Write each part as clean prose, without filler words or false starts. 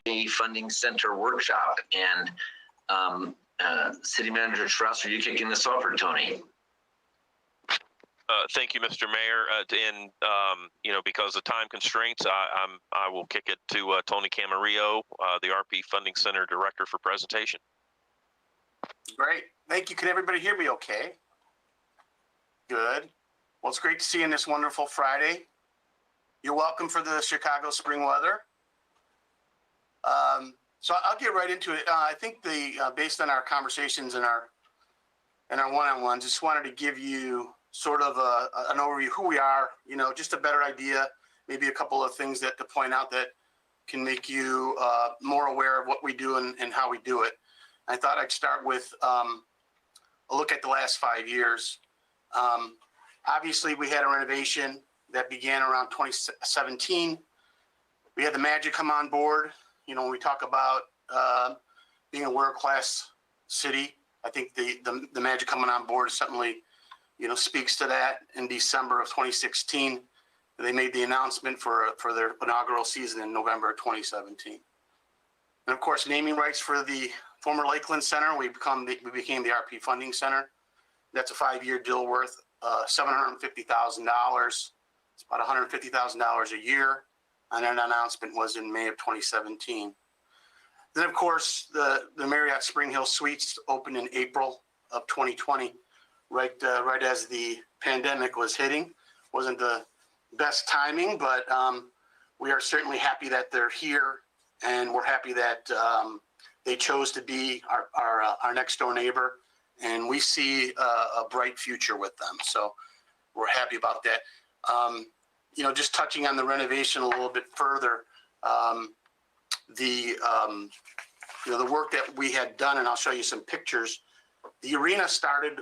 RP Funding Center workshop. And City Manager Truss, are you kicking this off, or Tony? Thank you, Mr. Mayor. Because of time constraints, I will kick it to Tony Camarillo, the RP Funding Center Director, for presentation. Great. Thank you. Can everybody hear me okay? Good. Well, it's great to see you on this wonderful Friday. You're welcome for the Chicago spring weather. So I'll get right into it. I think based on our conversations and our one-on-ones, just wanted to give you sort of an overview of who we are, just a better idea, maybe a couple of things to point out that can make you more aware of what we do and how we do it. I thought I'd start with a look at the last 5 years. Obviously, we had a renovation that began around 2017. We had the Magic come on board. When we talk about being a world-class city, I think the Magic coming on board certainly speaks to that. In December of 2016, they made the announcement for their inaugural season in November of 2017. And of course, naming rights for the former Lakeland Center, we became the RP Funding Center. That's a 5-year deal worth $750,000. It's about $150,000 a year. And that announcement was in May of 2017. Then, of course, the Marriott Spring Hill Suites opened in April of 2020. Right as the pandemic was hitting. Wasn't the best timing, but we are certainly happy that they're here, and we're happy that they chose to be our next door neighbor, and we see a bright future with them. So we're happy about that. Just touching on the renovation a little bit further, the work that we had done, and I'll show you some pictures. The arena started,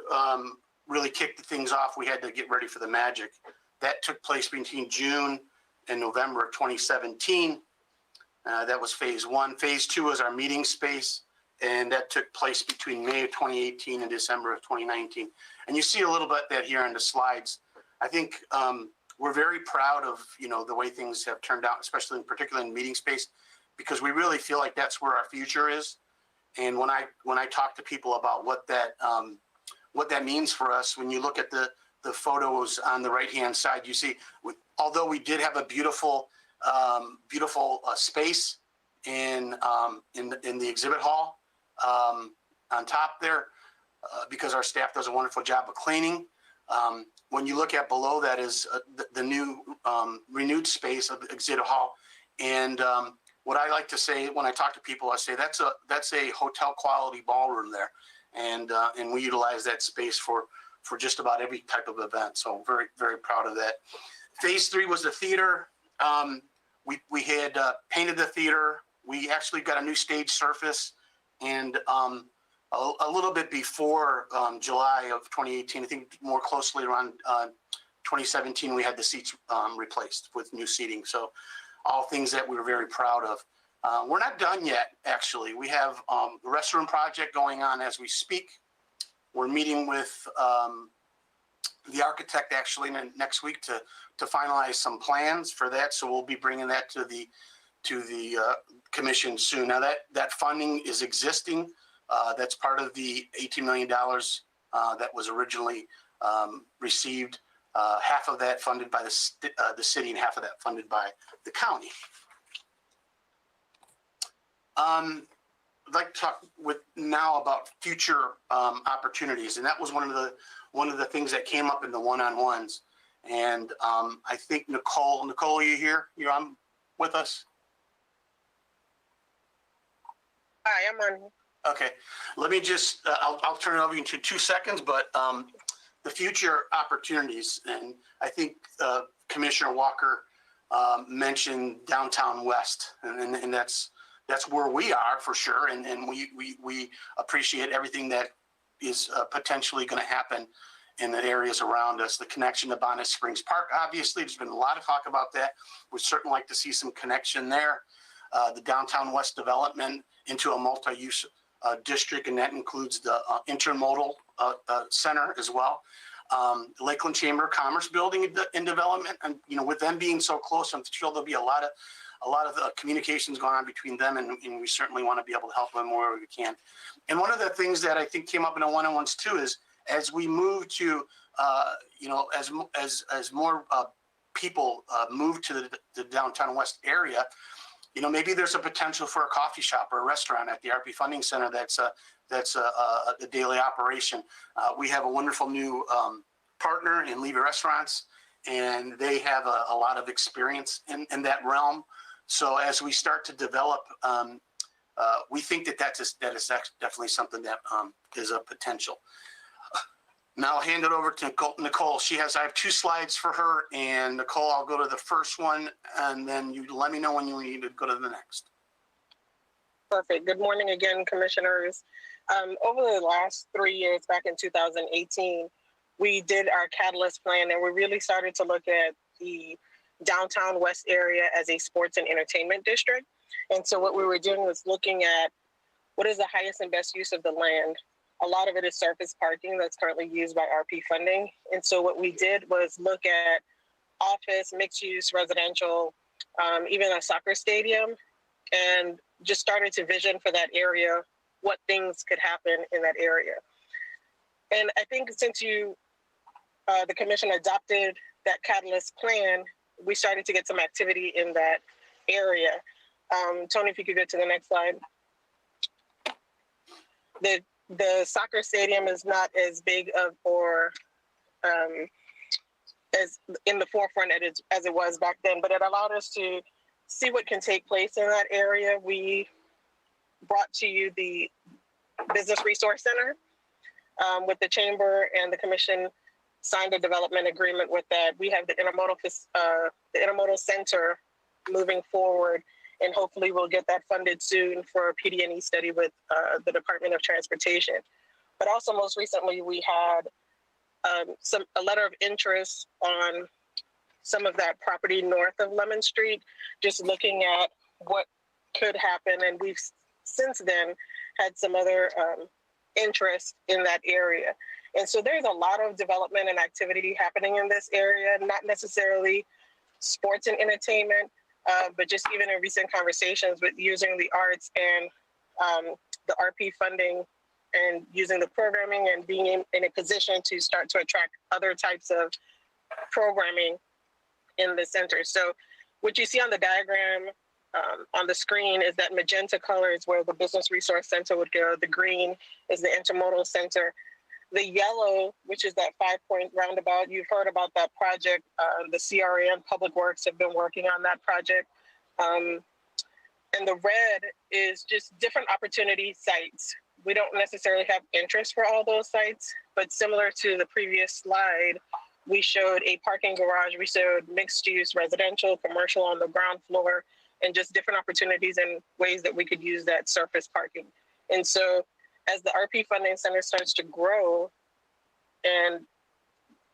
really kicked things off. We had to get ready for the Magic. That took place between June and November of 2017. That was phase 1. Phase 2 was our meeting space, and that took place between May of 2018 and December of 2019. And you see a little bit of that here on the slides. I think we're very proud of the way things have turned out, especially particularly in meeting space, because we really feel like that's where our future is. And when I talk to people about what that means for us, when you look at the photos on the right-hand side, you see, although we did have a beautiful space in the exhibit hall on top there, because our staff does a wonderful job of cleaning. When you look at below that is the new renewed space of the exhibit hall, and what I like to say when I talk to people, I say that's a hotel quality ballroom there, and we utilize that space for just about every type of event. So very, very proud of that. Phase 3 was the theater. We had painted the theater. We actually got a new stage surface, and a little bit before July of 2018, I think more closely around 2017, we had the seats replaced with new seating. So all things that we were very proud of. We're not done yet, actually. We have the restroom project going on as we speak. We're meeting with the architect actually next week to finalize some plans for that. So we'll be bringing that to the commission soon. Now that funding is existing. That's part of the $18 million that was originally received. Half of that funded by the city and half of that funded by the county. I'd like to talk now about future opportunities, and that was one of the things that came up in the one-on-ones. And I think Nicole, are you here? You're on with us? Hi, I'm on. Okay, let me just, I'll turn it over in 2 seconds, but the future opportunities, and I think Commissioner Walker mentioned Downtown West, and that's where we are for sure, and we appreciate everything that is potentially going to happen in the areas around us. The connection to Bonnet Springs Park, obviously, there's been a lot of talk about that. We'd certainly like to see some connection there. The Downtown West development into a multi-use district, and that includes the intermodal center as well. The Lakeland Chamber of Commerce building in development, and with them being so close, I'm sure there'll be a lot a lot of the communications going on between them, and we certainly want to be able to help them wherever we can. And one of the things that I think came up in the one-on-ones too is as we move to, as more people move to the downtown west area, maybe there's a potential for a coffee shop or a restaurant at the RP Funding Center that's a daily operation. We have a wonderful new partner in Levy Restaurants, and they have a lot of experience in that realm. So as we start to develop, we think that is definitely something that is a potential. Now I'll hand it over to Nicole. I have 2 slides for her, and Nicole, I'll go to the first one, and then you let me know when you need to go to the next. Perfect. Good morning again, commissioners. Over the last 3 years, back in 2018, we did our Catalyst plan, and we really started to look at the downtown west area as a sports and entertainment district. And so what we were doing was looking at what is the highest and best use of the land. A lot of it is surface parking that's currently used by RP funding. And so what we did was look at office, mixed use, residential, even a soccer stadium, and just started to vision for that area, what things could happen in that area. And I think since the commission adopted that Catalyst plan, we started to get some activity in that area. Tony, if you could go to the next slide. The soccer stadium is not as big of or as in the forefront as it was back then, but it allowed us to see what can take place in that area. We brought to you the Business Resource Center with the chamber, and the commission signed a development agreement with that. We have the intermodal center moving forward, and hopefully we'll get that funded soon for a PD&E study with the Department of Transportation. But also most recently, we had a letter of interest on some of that property north of Lemon Street, just looking at what could happen. And we've since then had some other interest in that area. And so there's a lot of development and activity happening in this area, not necessarily sports and entertainment, but just even in recent conversations with using the arts and the RP funding and using the programming and being in a position to start to attract other types of programming in the center. So what you see on the diagram on the screen is that magenta color is where the Business Resource Center would go. The green is the Intermodal Center. The yellow, which is that 5-point roundabout, you've heard about that project. The CRA and Public Works have been working on that project. And the red is just different opportunity sites. We don't necessarily have interest for all those sites, but similar to the previous slide, we showed a parking garage, we showed mixed use, residential, commercial on the ground floor, and just different opportunities and ways that we could use that surface parking. And so as the RP Funding Center starts to grow and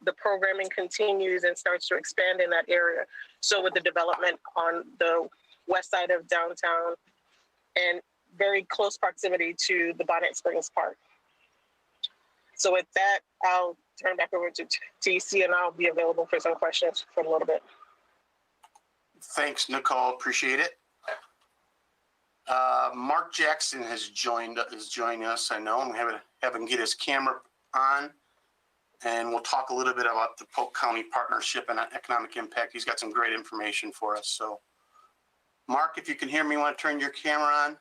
the programming continues and starts to expand in that area, so with the development on the west side of downtown and very close proximity to the Bonnet Springs Park. So with that, I'll turn back over to TC, and I'll be available for some questions for a little bit. Thanks, Nicole. Appreciate it. Mark Jackson is joining us, I know, and we have him get his camera on, and we'll talk a little bit about the Polk County Partnership and economic impact. He's got some great information for us. So, Mark, if you can hear me, you want to turn your camera on?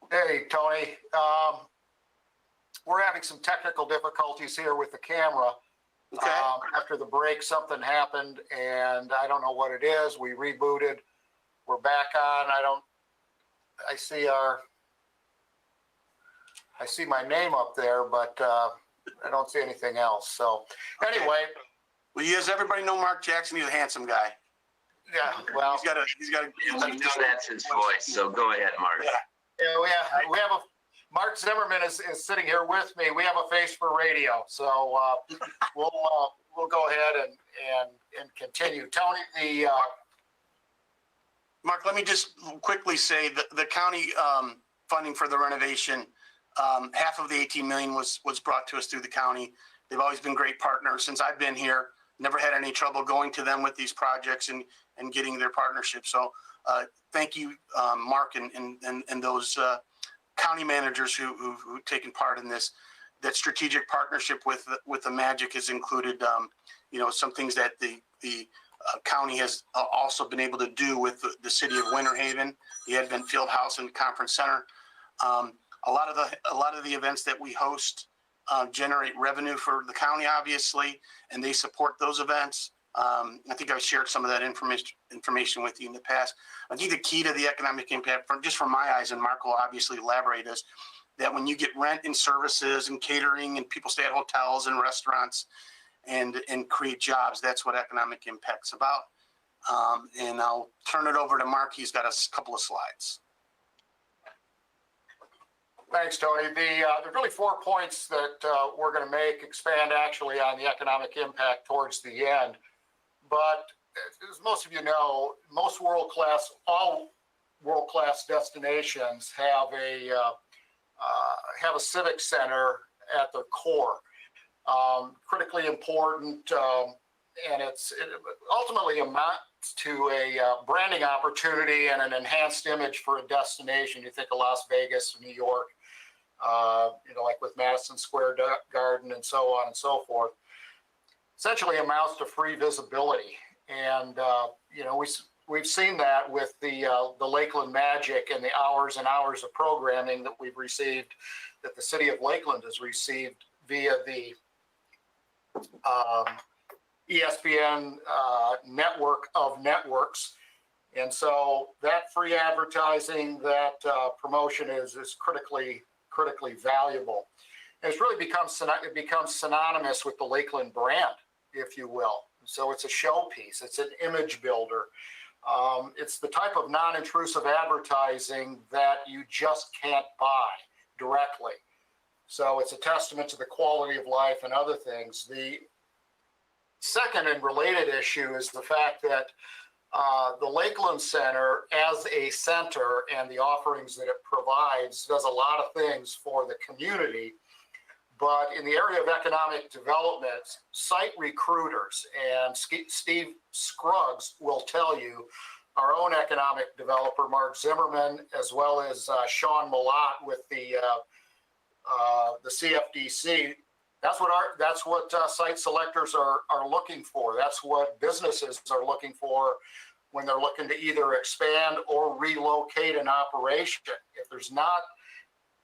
Hey, Tony. We're having some technical difficulties here with the camera. Okay. After the break, something happened, and I don't know what it is. We rebooted. We're back on. I see my name up there, but I don't see anything else. So anyway. Well, as everybody know, Mark Jackson, he's a handsome guy. Yeah, well. He's got a. We know that's his voice, so go ahead, Mark. Yeah, we have Mark Zimmerman is sitting here with me. We have a face for radio, so we'll go ahead and continue. Tony, Mark, let me just quickly say that the county funding for the renovation, half of the $18 million was brought to us through the county. They've always been great partners since I've been here. never had any trouble going to them with these projects and getting their partnership. So thank you, Mark, and those county managers who've taken part in this. That strategic partnership with the Magic has included, some things that the county has also been able to do with the city of Winter Haven, the Advent Fieldhouse and Conference Center. A lot of the events that we host generate revenue for the county, obviously, and they support those events. I think I've shared some of that information with you in the past. I think the key to the economic impact, from my eyes, and Mark will obviously elaborate, is that when you get rent and services and catering and people stay at hotels and restaurants and create jobs, that's what economic impact's about. And I'll turn it over to Mark. He's got a couple of slides. Thanks, Tony. There's really 4 points that we're going to expand actually on the economic impact towards the end. But as most of you know, all world-class destinations have a civic center at their core. Critically important, and it ultimately amounts to a branding opportunity and an enhanced image for a destination. You think of Las Vegas, New York, like with Madison Square Garden and so on and so forth. Essentially amounts to free visibility. And, we've seen that with the Lakeland Magic and the hours and hours of programming that we've received, that the city of Lakeland has received via the ESPN network of networks. And so that free advertising, that promotion is critically valuable. And it's really becomes synonymous with the Lakeland brand, if you will. So it's a showpiece. It's an image builder. It's the type of non-intrusive advertising that you just can't buy directly. So it's a testament to the quality of life and other things. The second and related issue is the fact that the Lakeland Center as a center and the offerings that it provides does a lot of things for the community. But in the area of economic development, site recruiters, and Steve Scruggs will tell you, our own economic developer, Mark Zimmerman, as well as Sean Malott with the CFDC, that's what site selectors are looking for. That's what businesses are looking for when they're looking to either expand or relocate an operation. If there's not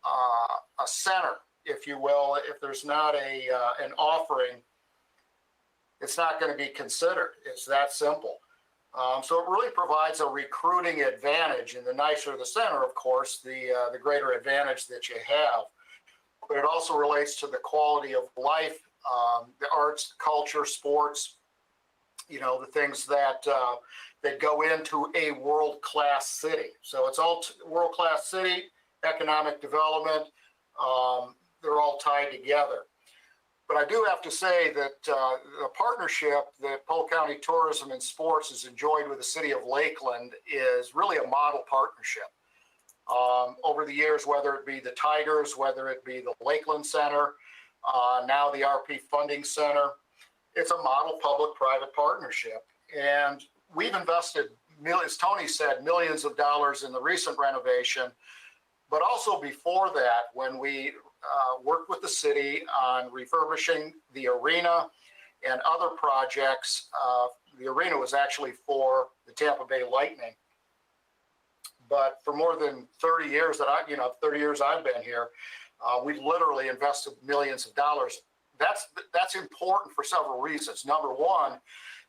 a center, if you will, if there's not an offering, it's not going to be considered. It's that simple. So it really provides a recruiting advantage, and the nicer the center, of course, the greater advantage that you have. But it also relates to the quality of life, the arts, culture, sports, the things that go into a world-class city. So it's all world-class city, economic development, they're all tied together. But I do have to say that the partnership that Polk County Tourism and Sports has enjoyed with the city of Lakeland is really a model partnership. Over the years, whether it be the Tigers, whether it be the Lakeland Center, now the RP Funding Center, it's a model public-private partnership. And we've invested, as Tony said, millions of dollars in the recent renovation, but also before that, when we worked with the city on refurbishing the arena and other projects. The arena was actually for the Tampa Bay Lightning. But for more than 30 years that 30 years I've been here, we've literally invested millions of dollars. That's important for several reasons. Number one,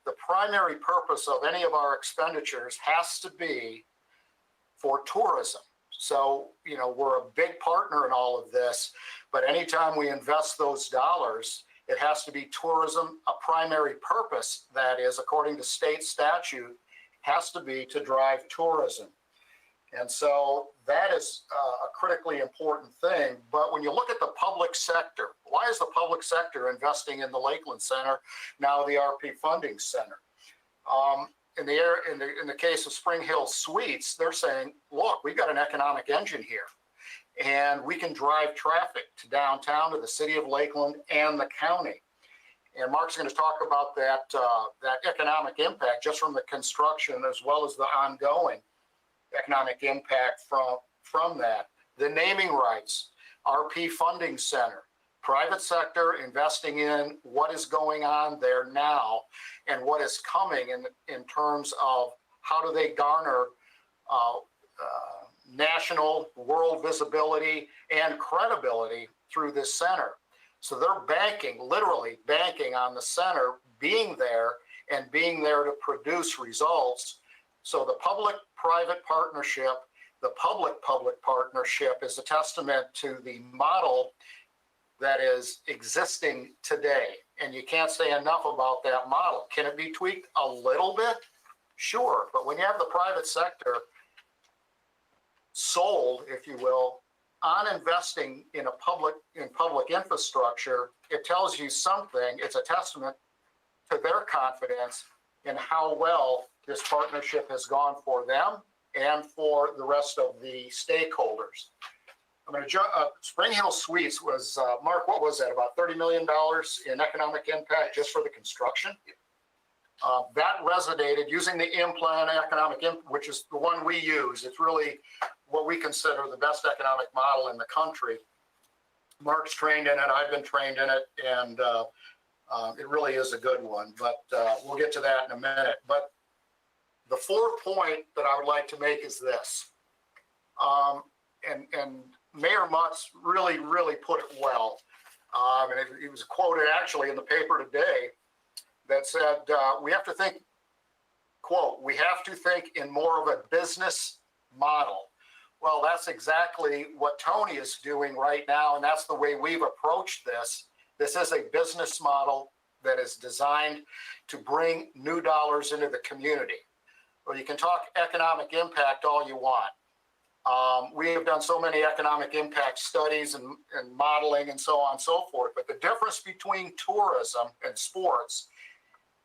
the primary purpose of any of our expenditures has to be for tourism. So, we're a big partner in all of this, but anytime we invest those dollars, it has to be tourism. A primary purpose, that is, according to state statute, has to be to drive tourism. And so that is a critically important thing. But when you look at the public sector, why is the public sector investing in the Lakeland Center, now the RP Funding Center? In the case of Spring Hill Suites, they're saying, look, we've got an economic engine here, and we can drive traffic to downtown, to the city of Lakeland and the county. And Mark's going to talk about that, that economic impact just from the construction as well as the ongoing economic impact from that. The naming rights, RP Funding Center, private sector investing in what is going on there now and what is coming in terms of how do they garner national world visibility and credibility through this center. So they're banking, literally banking on the center being there and being there to produce results. So the public-private partnership, the public-public partnership is a testament to the model that is existing today. And you can't say enough about that model. Can it be tweaked a little bit? Sure, but when you have the private sector sold, if you will, on investing in public infrastructure, it tells you something. It's a testament to their confidence in how well this partnership has gone for them and for the rest of the stakeholders. I'm going to Spring Hill Suites was, Mark, what was that, about $30 million in economic impact just for the construction? That resonated using the M-Plan which is the one we use. It's really what we consider the best economic model in the country. Mark's trained in it, I've been trained in it, and it really is a good one, but we'll get to that in a minute. But the fourth point that I would like to make is this, and Mayor Mutz really put it well, and it was quoted actually in the paper today that said, we have to think, quote, we have to think in more of a business model. Well, that's exactly what Tony is doing right now, and that's the way we've approached this. This is a business model that is designed to bring new dollars into the community. Well, you can talk economic impact all you want. We have done so many economic impact studies and modeling and so on and so forth, but the difference between tourism and sports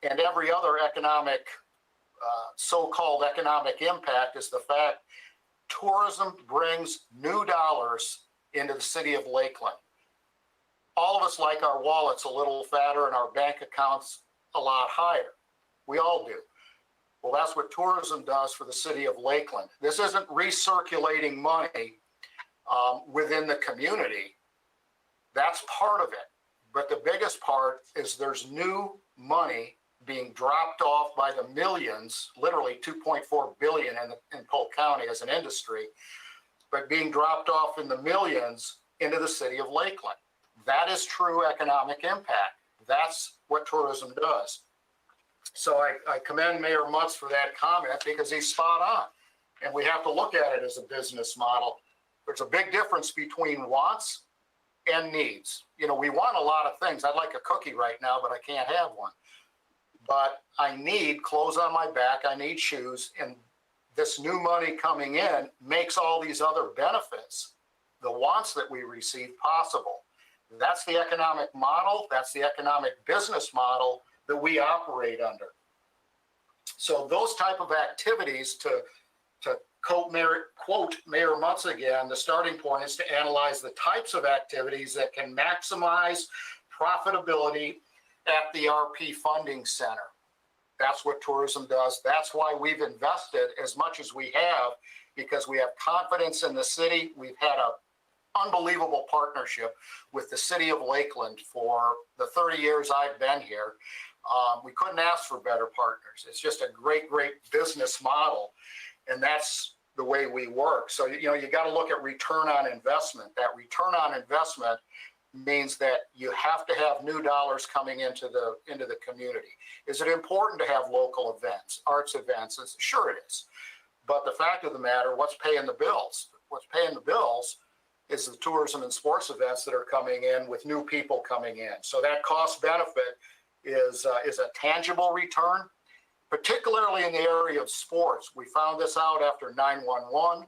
and every other economic, so-called economic impact is the fact tourism brings new dollars into the city of Lakeland. All of us like our wallets a little fatter and our bank accounts a lot higher. We all do. Well, that's what tourism does for the city of Lakeland. This isn't recirculating money within the community. That's part of it. But the biggest part is there's new money being dropped off by the millions, literally 2.4 billion in Polk County as an industry, but being dropped off in the millions into the city of Lakeland. That is true economic impact. That's what tourism does. So I commend Mayor Mutz for that comment because he's spot on. And we have to look at it as a business model. There's a big difference between wants and needs. You know, we want a lot of things. I'd like a cookie right now, but I can't have one. But I need clothes on my back, I need shoes, and this new money coming in makes all these other benefits, the wants that we receive, possible. That's the economic model, that's the economic business model that we operate under. So those type of activities, to quote Mayor Mutz again, the starting point is to analyze the types of activities that can maximize profitability at the RP Funding Center. That's what tourism does. That's why we've invested as much as we have, because we have confidence in the city. We've had an unbelievable partnership with the city of Lakeland for the 30 years I've been here. We couldn't ask for better partners. It's just a great business model, and that's the way we work. So, you know, you got to look at return on investment. That return on investment means that you have to have new dollars coming into the community. Is it important to have local events, arts events? Sure it is. But the fact of the matter, what's paying the bills? What's paying the bills is the tourism and sports events that are coming in with new people coming in. So that cost benefit is a tangible return, particularly in the area of sports. We found this out after 9/11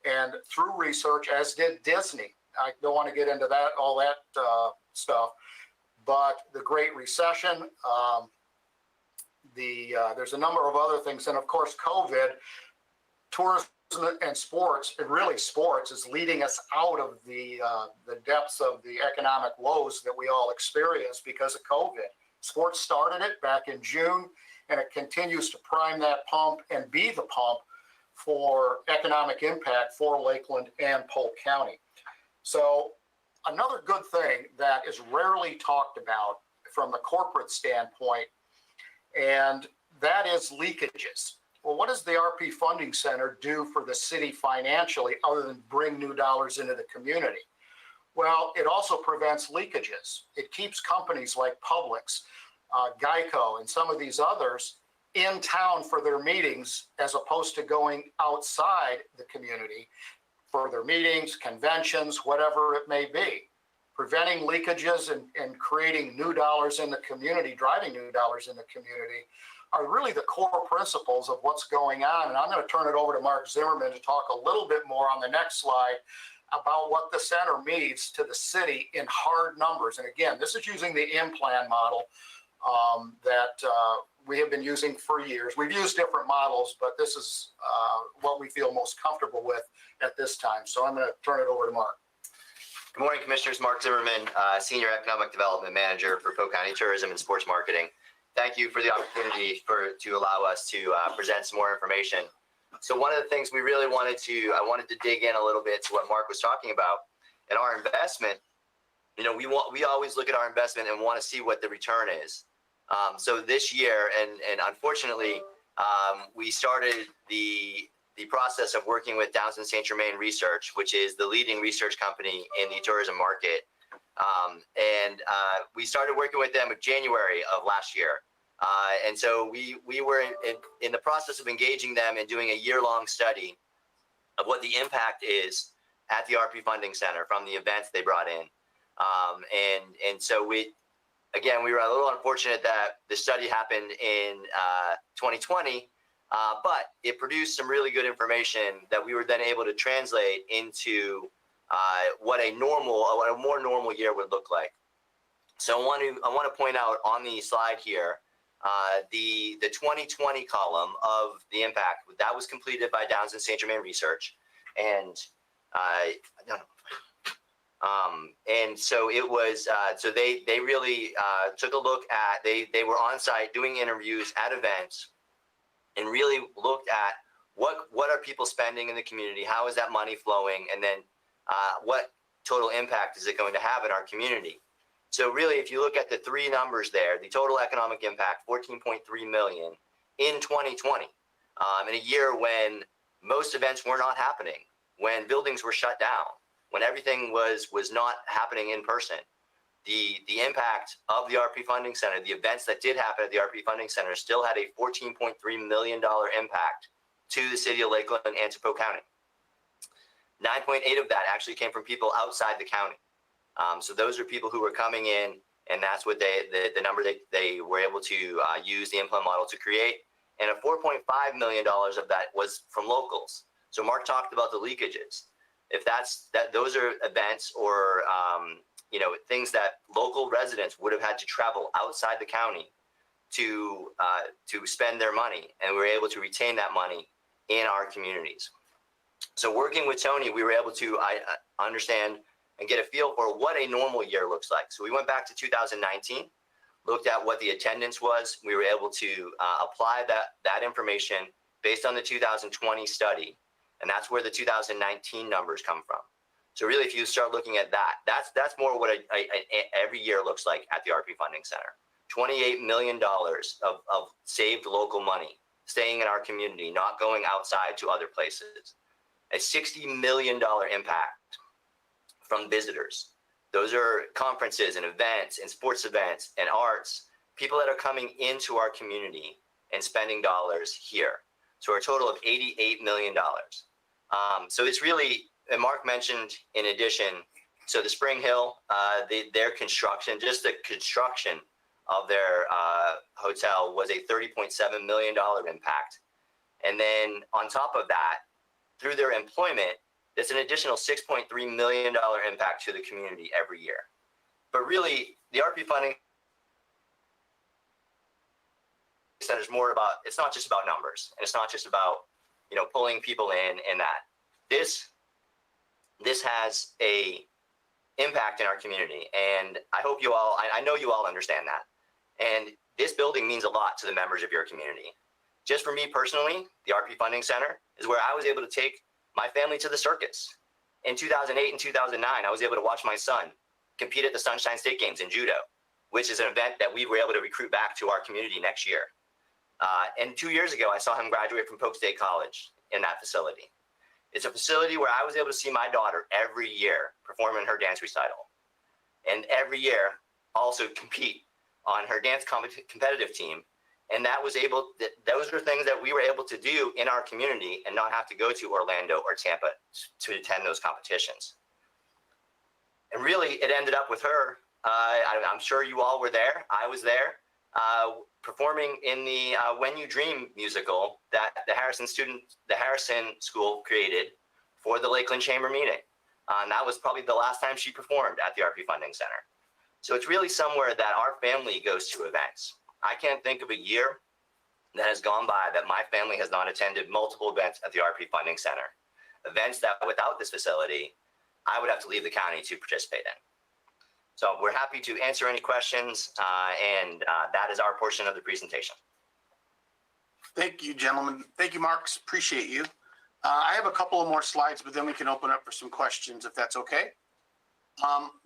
and through research, as did Disney. I don't want to get into that, all that stuff, but the Great Recession, there's a number of other things, and of course, COVID, tourism and sports, and really sports, is leading us out of the depths of the economic woes that we all experienced because of COVID. Sports started it back in June, and it continues to prime that pump and be the pump for economic impact for Lakeland and Polk County. So another good thing that is rarely talked about from the corporate standpoint, and that is leakages. Well, what does the RP Funding Center do for the city financially other than bring new dollars into the community? Well, it also prevents leakages. It keeps companies like Publix, Geico, and some of these others in town for their meetings as opposed to going outside the community for their meetings, conventions, whatever it may be. Preventing leakages and creating new dollars in the community, driving new dollars in the community, are really the core principles of what's going on. And I'm going to turn it over to Mark Zimmerman to talk a little bit more on the next slide about what the center means to the city in hard numbers. And again, this is using the in-plan model that we have been using for years. We've used different models, but this is what we feel most comfortable with at this time. So I'm going to turn it over to Mark. Good morning, Commissioners. Mark Zimmerman, Senior Economic Development Manager for Polk County Tourism and Sports Marketing. Thank you for the opportunity to allow us to present some more information. So one of the things we really wanted I wanted to dig in a little bit to what Mark was talking about and our investment. You know, we always look at our investment and want to see what the return is. So this year, and unfortunately, we started the process of working with Townsend St. Germain Research, which is the leading research company in the tourism market. We started working with them in January of last year. And so we were in the process of engaging them and doing a year-long study of what the impact is at the RP Funding Center from the events they brought in. And so we were a little unfortunate that the study happened in 2020, but it produced some really good information that we were then able to translate into what a more normal year would look like. So I want to point out on the slide here the 2020 column of the impact that was completed by Townsend St. Germain Research, and and so it was so they really took a look at they were on site doing interviews at events and really looked at what are people spending in the community, how is that money flowing, and then what total impact is it going to have in our community. So really, if you look at the three numbers there, the total economic impact, 14.3 million in 2020, in a year when most events were not happening, when buildings were shut down, when everything was not happening in person. The impact of the RP Funding Center, the events that did happen at the RP Funding Center, still had a $14.3 million impact to the city of Lakeland and to Polk County. 9.8 of that actually came from people outside the county. So those are people who were coming in, and that's what the number they were able to use the in-plan model to create. And a $4.5 million of that was from locals. So Mark talked about the leakages. If those are events or things that local residents would have had to travel outside the county to spend their money, and we were able to retain that money in our communities. So working with Tony, we were able to understand and get a feel for what a normal year looks like. So we went back to 2019, looked at what the attendance was. We were able to apply that information based on the 2020 study, and that's where the 2019 numbers come from. So really, if you start looking at that's more what every year looks like at the RP Funding Center. $28 million of saved local money, staying in our community, not going outside to other places. A $60 million impact from visitors. Those are conferences and events and sports events and arts, people that are coming into our community and spending dollars here. So a total of $88 million. So it's really, and Mark mentioned in addition, so the Spring Hill, their construction, just the construction of their hotel was a $30.7 million impact. And then on top of that, through their employment, there's an additional $6.3 million impact to the community every year. But really, the RP Funding Center is more about, it's not just about numbers, and it's not just about, pulling people in and that. This has a impact in our community, and I hope you all, I know you all understand that. And this building means a lot to the members of your community. Just for me personally, the RP Funding Center is where I was able to take my family to the circus. In 2008 and 2009, I was able to watch my son compete at the Sunshine State Games in judo, which is an event that we were able to recruit back to our community next year. And 2 years ago, I saw him graduate from Polk State College in that facility. It's a facility where I was able to see my daughter every year perform in her dance recital. And every year also compete on her dance competitive team. And those are things that we were able to do in our community and not have to go to Orlando or Tampa to attend those competitions. And really, it ended up with her. I'm sure you all were there. I was there performing in the When You Dream musical that the Harrison School created for the Lakeland Chamber meeting. And that was probably the last time she performed at the RP Funding Center. So it's really somewhere that our family goes to events. I can't think of a year that has gone by that my family has not attended multiple events at the RP Funding Center. Events that without this facility, I would have to leave the county to participate in. So we're happy to answer any questions, and that is our portion of the presentation. Thank you, gentlemen. Thank you, Marks. Appreciate you. I have a couple of more slides, but then we can open up for some questions if that's okay.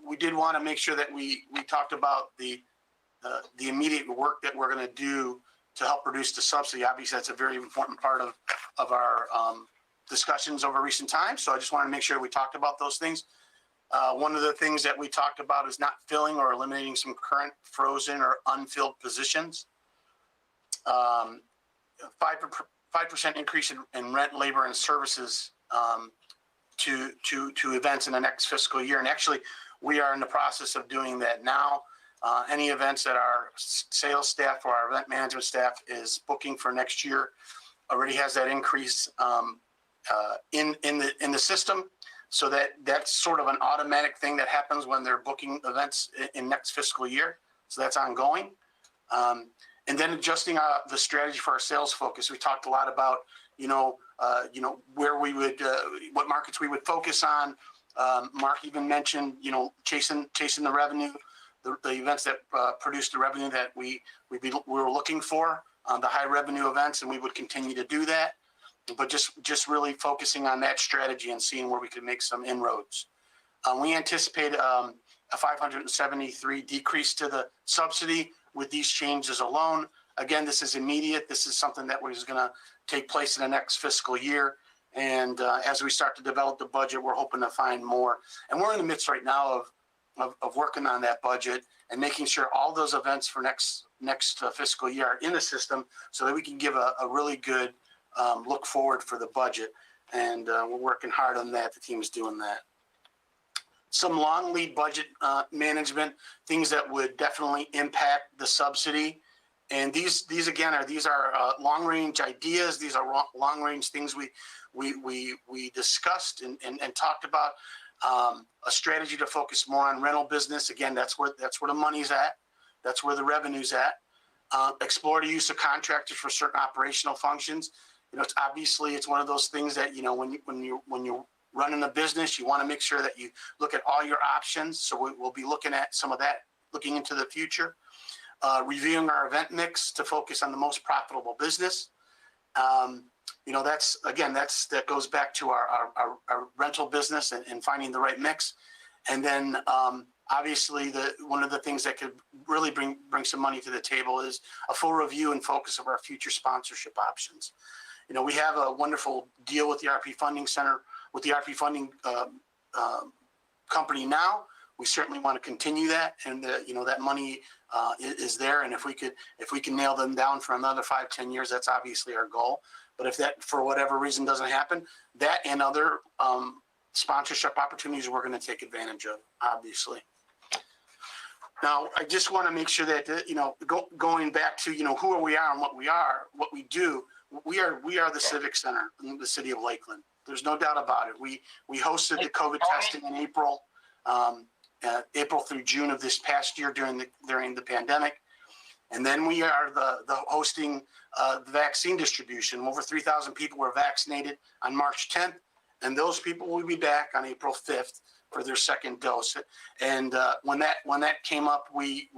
We did want to make sure that we talked about the immediate work that we're going to do to help reduce the subsidy. Obviously, that's a very important part of our discussions over recent times. So I just want to make sure we talked about those things. One of the things that we talked about is not filling or eliminating some current frozen or unfilled positions. 5% increase in rent, labor, and services to events in the next fiscal year. And actually, we are in the process of doing that now. Any events that our sales staff or our event management staff is booking for next year already has that increase in the system. So that's sort of an automatic thing that happens when they're booking events in next fiscal year. So that's ongoing. And then adjusting the strategy for our sales focus. We talked a lot about, where we would, what markets we would focus on. Mark even mentioned, chasing the revenue, the events that produce the revenue that we were looking for, the high revenue events, and we would continue to do that. But just really focusing on that strategy and seeing where we could make some inroads. We anticipate a 573 decrease to the subsidy with these changes alone. Again, this is immediate. This is something that was going to take place in the next fiscal year. And as we start to develop the budget, we're hoping to find more. And we're in the midst right now of working on that budget and making sure all those events for next fiscal year are in the system so that we can give a really good look forward for the budget. And we're working hard on that. The team is doing that. Some long lead budget management, things that would definitely impact the subsidy. And these are long range ideas. These are long range things we discussed and talked about. A strategy to focus more on rental business. Again, that's where the money's at. That's where the revenue's at. Explore the use of contractors for certain operational functions. It's one of those things that, when you're running a business, you want to make sure that you look at all your options. So we'll be looking at some of that, looking into the future. Reviewing our event mix to focus on the most profitable business. That goes back to our rental business and finding the right mix. And then obviously one of the things that could really bring some money to the table is a full review and focus of our future sponsorship options. We have a wonderful deal with the RP Funding Center, with the RP Funding company now. We certainly want to continue that, and that money is there. And if we can nail them down for another 5-10 years, that's obviously our goal. But if that, for whatever reason, doesn't happen, that and other sponsorship opportunities we're going to take advantage of, obviously. Now, I just want to make sure that going back to who we are and what we do. We are the Civic Center in the city of Lakeland. There's no doubt about it. We hosted the COVID testing in April through June of this past year during the pandemic. And then we are the hosting the vaccine distribution. Over 3,000 people were vaccinated on March 10th, and those people will be back on April 5th for their second dose. And when that came up, we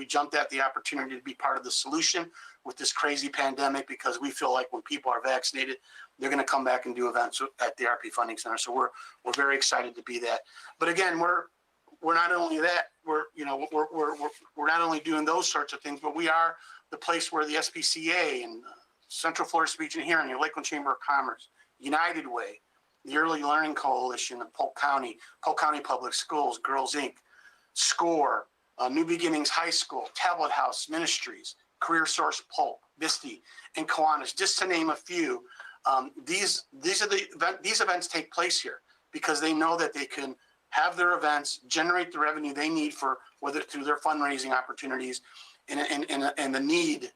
jumped at the opportunity to be part of the solution with this crazy pandemic, because we feel like when people are vaccinated, they're going to come back and do events at the RP Funding Center. So we're very excited to be that. But again, we're not only that, we're not only doing those sorts of things, but we are the place where the SPCA and Central Florida Speech and Hearing, the Lakeland Chamber of Commerce, United Way, the Early Learning Coalition of Polk County Public Schools, Girls Inc., SCORE, New Beginnings High School, Tablet House Ministries, Career Source Polk, Viste, and Kiwanis, just to name a few. These events take place here because they know that they can have their events, generate the revenue they need for whether through their fundraising opportunities and the need,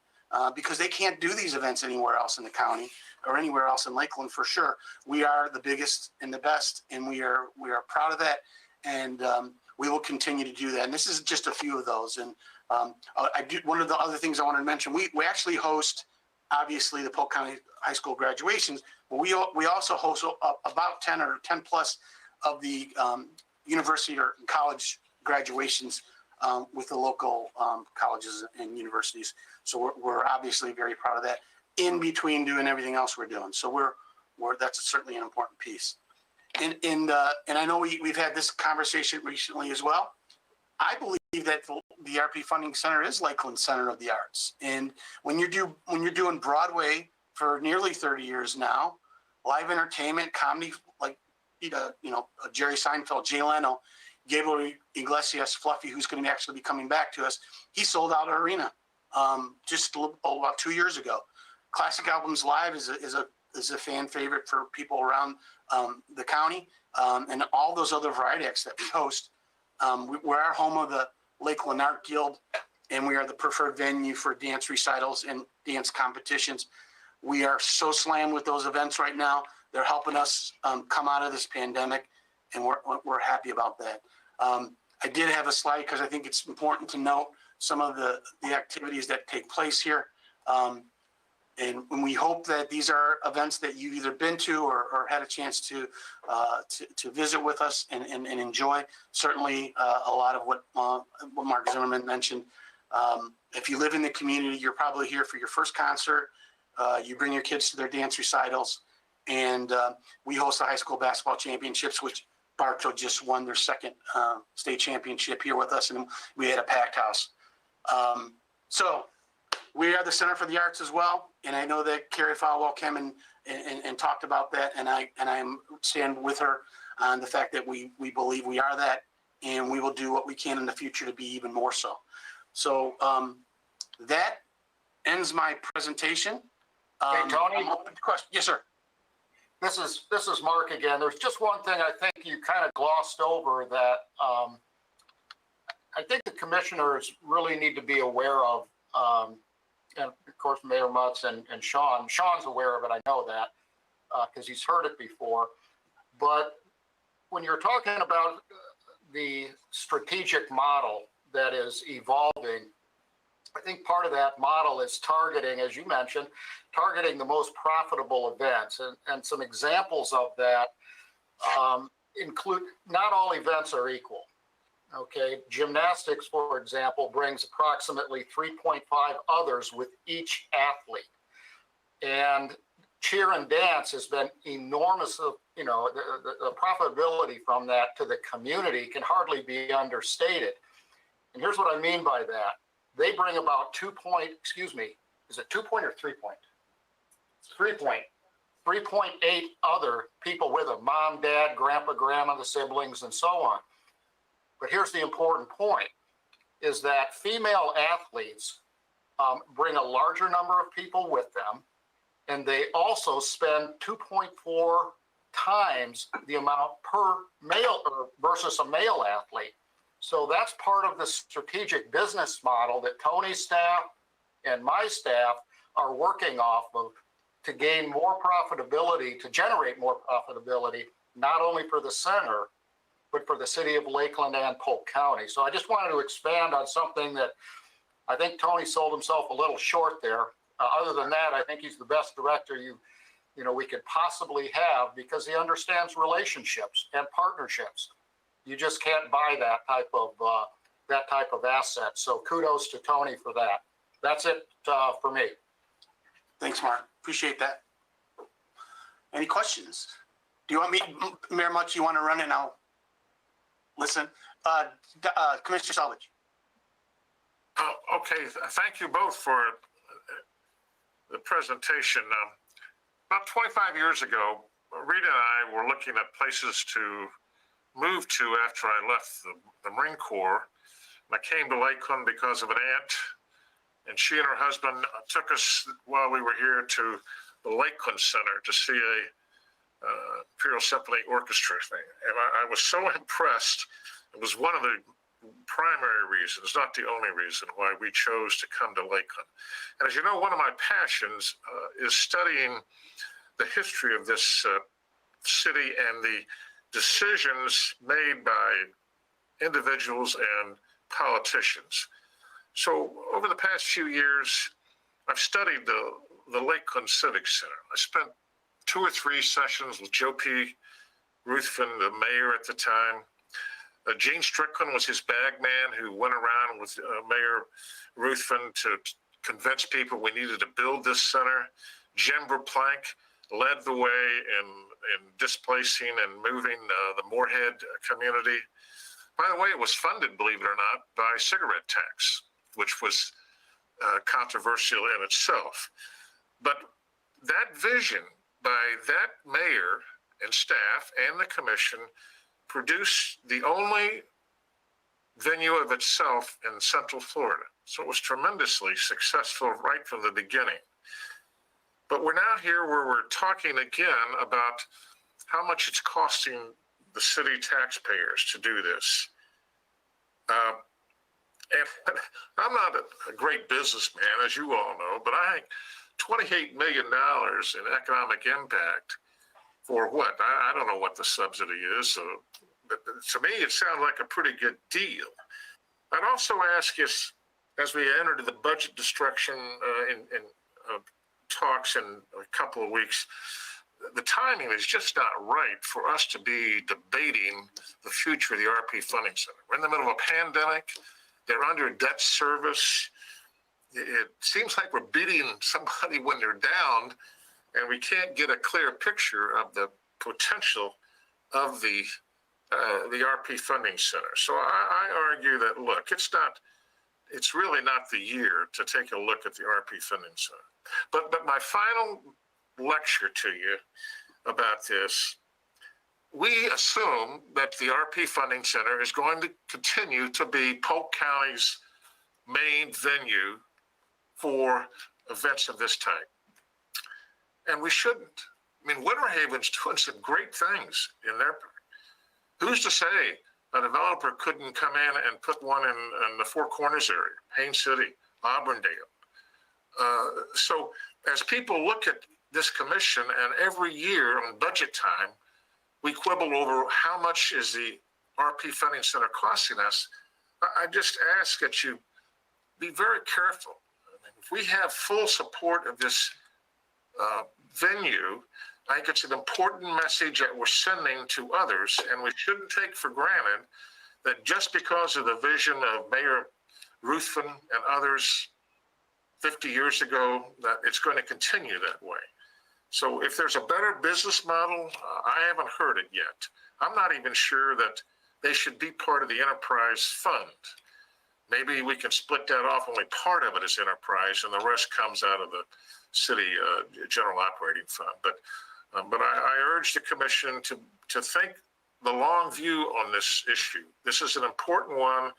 because they can't do these events anywhere else in the county or anywhere else in Lakeland for sure. We are the biggest and the best, and we are proud of that, and we will continue to do that. And this is just a few of those. And one of the other things I wanted to mention, we actually host, obviously, the Polk County High School graduations, but we also host about 10 or 10 plus of the university or college graduations with the local colleges and universities. So we're obviously very proud of that, in between doing everything else we're doing. So that's certainly an important piece. And I know we've had this conversation recently as well. I believe that the RP Funding Center is Lakeland's Center of the Arts. And when you're doing Broadway for nearly 30 years now, live entertainment, comedy, like Jerry Seinfeld, Jay Leno, Gabriel Iglesias, Fluffy, who's going to actually be coming back to us, he sold out our arena just about 2 years ago. Classic Albums Live is a fan favorite for people around the county, and all those other variety acts that we host. We're our home of the Lakeland Art Guild, and we are the preferred venue for dance recitals and dance competitions. We are so slammed with those events right now. They're helping us come out of this pandemic, and we're happy about that. I did have a slide because I think it's important to note some of the activities that take place here. And we hope that these are events that you've either been to or had a chance to visit with us and enjoy. Certainly a lot of what Mark Zimmerman mentioned. If you live in the community, you're probably here for your first concert. You bring your kids to their dance recitals. And we host the high school basketball championships, which Bartow just won their second state championship here with us, and we had a packed house. So we are the Center for the Arts as well, and I know that Carrie Falwell came and talked about that, and I stand with her on the fact that we believe we are that, and we will do what we can in the future to be even more so. So that ends my presentation. Hey, Tony? Question. Yes, sir. This is Mark again. There's just one thing I think you kind of glossed over that I think the commissioners really need to be aware of. And of course, Mayor Mutz and Sean. Sean's aware of it. I know that because he's heard it before. But when you're talking about the strategic model that is evolving, I think part of that model is targeting, as you mentioned, targeting the most profitable events. And some examples of that include, not all events are equal. Okay, gymnastics, for example, brings approximately 3.5 others with each athlete. And cheer and dance has been enormous. The profitability from that to the community can hardly be understated. And here's what I mean by that. They bring about 2 point, is it 2 point or 3 point? 3 point. 3.8 other people with them, mom, dad, grandpa, grandma, the siblings, and so on. But here's the important point, is that female athletes bring a larger number of people with them, and they also spend 2.4 times the amount per male versus a male athlete. So that's part of the strategic business model that Tony's staff and my staff are working off of to gain more profitability, to generate more profitability, not only for the center, but for the city of Lakeland and Polk County. So I just wanted to expand on something that I think Tony sold himself a little short there. Other than that, I think he's the best director we could possibly have, because he understands relationships and partnerships. You just can't buy that type of asset. So kudos to Tony for that. That's it for me. Thanks, Mark. Appreciate that. Any questions? Do you want me, Mayor Mutch, you want to run it? I'll listen. Commissioner Salvage. Okay, thank you both for the presentation. About 25 years ago, Rita and I were looking at places to move to after I left the Marine Corps. I came to Lakeland because of an aunt, and she and her husband took us while we were here to the Lakeland Center to see a Imperial Symphony Orchestra thing. And I was so impressed. It was one of the primary reasons, not the only reason, why we chose to come to Lakeland. And as you know, one of my passions is studying the history of this city and the decisions made by individuals and politicians. So over the past few years, I've studied the Lakeland Civic Center. I spent 2 or 3 sessions with Joe P. Ruthven, the mayor at the time. Gene Strickland was his bag man who went around with Mayor Ruthven to convince people we needed to build this center. Jim Verplank led the way in displacing and moving the Moorhead community. By the way, it was funded, believe it or not, by cigarette tax, which was controversial in itself. But that vision by that mayor and staff and the commission produced the only venue of itself in Central Florida. So it was tremendously successful right from the beginning. But we're now here where we're talking again about how much it's costing the city taxpayers to do this. And I'm not a great businessman, as you all know, but I think $28 million in economic impact for what? I don't know what the subsidy is. So, but to me, it sounds like a pretty good deal. I'd also ask you, as we enter the budget destruction in talks in a couple of weeks, the timing is just not right for us to be debating the future of the RP Funding Center. We're in the middle of a pandemic. They're under debt service. It seems like we're beating somebody when they're down, and we can't get a clear picture of the potential of the RP Funding Center. So I argue that, look, it's really not the year to take a look at the RP Funding Center. But my final lecture to you about this, we assume that the RP Funding Center is going to continue to be Polk County's main venue for events of this type. And we shouldn't. I mean, Winter Haven's doing some great things in their part. Who's to say a developer couldn't come in and put one in the Four Corners area, Haines City, Auburndale? So as people look at this commission, and every year on budget time, we quibble over how much is the RP Funding Center costing us. I just ask that you be very careful. I mean, if we have full support of this venue, I think it's an important message that we're sending to others, and we shouldn't take for granted that just because of the vision of Mayor Ruthven and others 50 years ago, that it's going to continue that way. So if there's a better business model, I haven't heard it yet. I'm not even sure that they should be part of the enterprise fund. Maybe we can split that off, only part of it is enterprise and the rest comes out of the city general operating fund. But I urge the commission to think the long view on this issue. This is an important one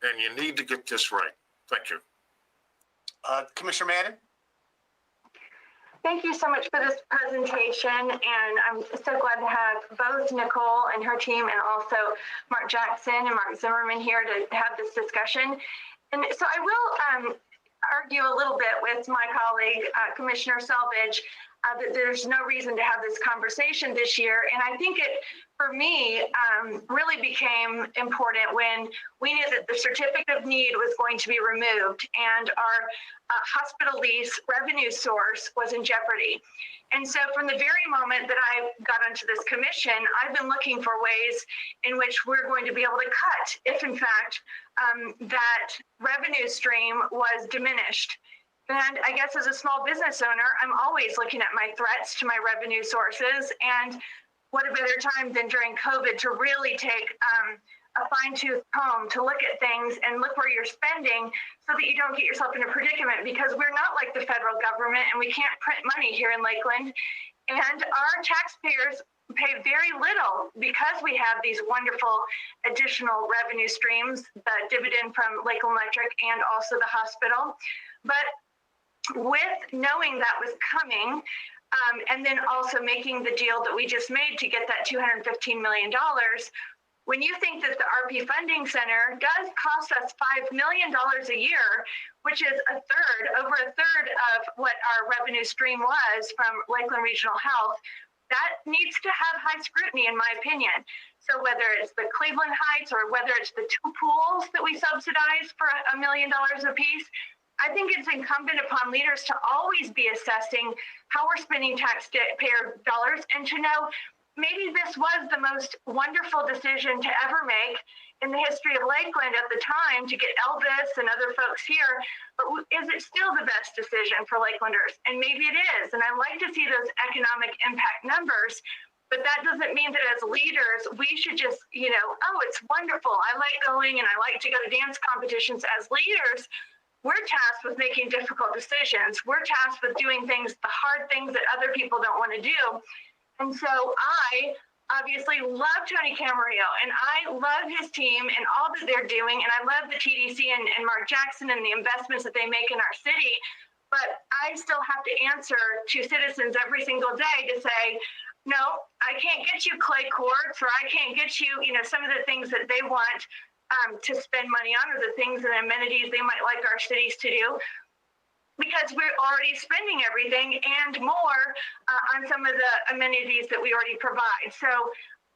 and you need to get this right. Thank you. Commissioner Madden? Thank you so much for this presentation, and I'm so glad to have both Nicole and her team and also Mark Jackson and Mark Zimmerman here to have this discussion. And so I will argue a little bit with my colleague, Commissioner Selvage. that there's no reason to have this conversation this year. And I think it, for me, really became important when we knew that the certificate of need was going to be removed and our hospital lease revenue source was in jeopardy. And so from the very moment that I got onto this commission, I've been looking for ways in which we're going to be able to cut if in fact that revenue stream was diminished. And I guess as a small business owner, I'm always looking at my threats to my revenue sources. And what a better time than during COVID to really take a fine-tooth comb to look at things and look where you're spending so that you don't get yourself in a predicament, because we're not like the federal government and we can't print money here in Lakeland. And our taxpayers pay very little because we have these wonderful additional revenue streams, the dividend from Lakeland Electric and also the hospital. But with knowing that was coming, and then also making the deal that we just made to get that $215 million, when you think that the RP Funding Center does cost us $5 million a year, which is over a third of what our revenue stream was from Lakeland Regional Health, that needs to have high scrutiny, in my opinion. So whether it's the Cleveland Heights or whether it's the two pools that we subsidize for $1 million a piece, I think it's incumbent upon leaders to always be assessing how we're spending taxpayer dollars and to know maybe this was the most wonderful decision to ever make in the history of Lakeland at the time to get Elvis and other folks here, but is it still the best decision for Lakelanders? And maybe it is, and I like to see those economic impact numbers, but that doesn't mean that as leaders, we should just, oh, it's wonderful. I like going and I like to go to dance competitions. As leaders, we're tasked with making difficult decisions. We're tasked with doing things, the hard things that other people don't want to do. And so I obviously love Tony Camarillo, and I love his team and all that they're doing, and I love the TDC and Mark Jackson and the investments that they make in our city. But I still have to answer to citizens every single day to say, no, I can't get you clay courts, or I can't get you, some of the things that they want to spend money on, or the things and amenities they might like our cities to do, because we're already spending everything and more on some of the amenities that we already provide. So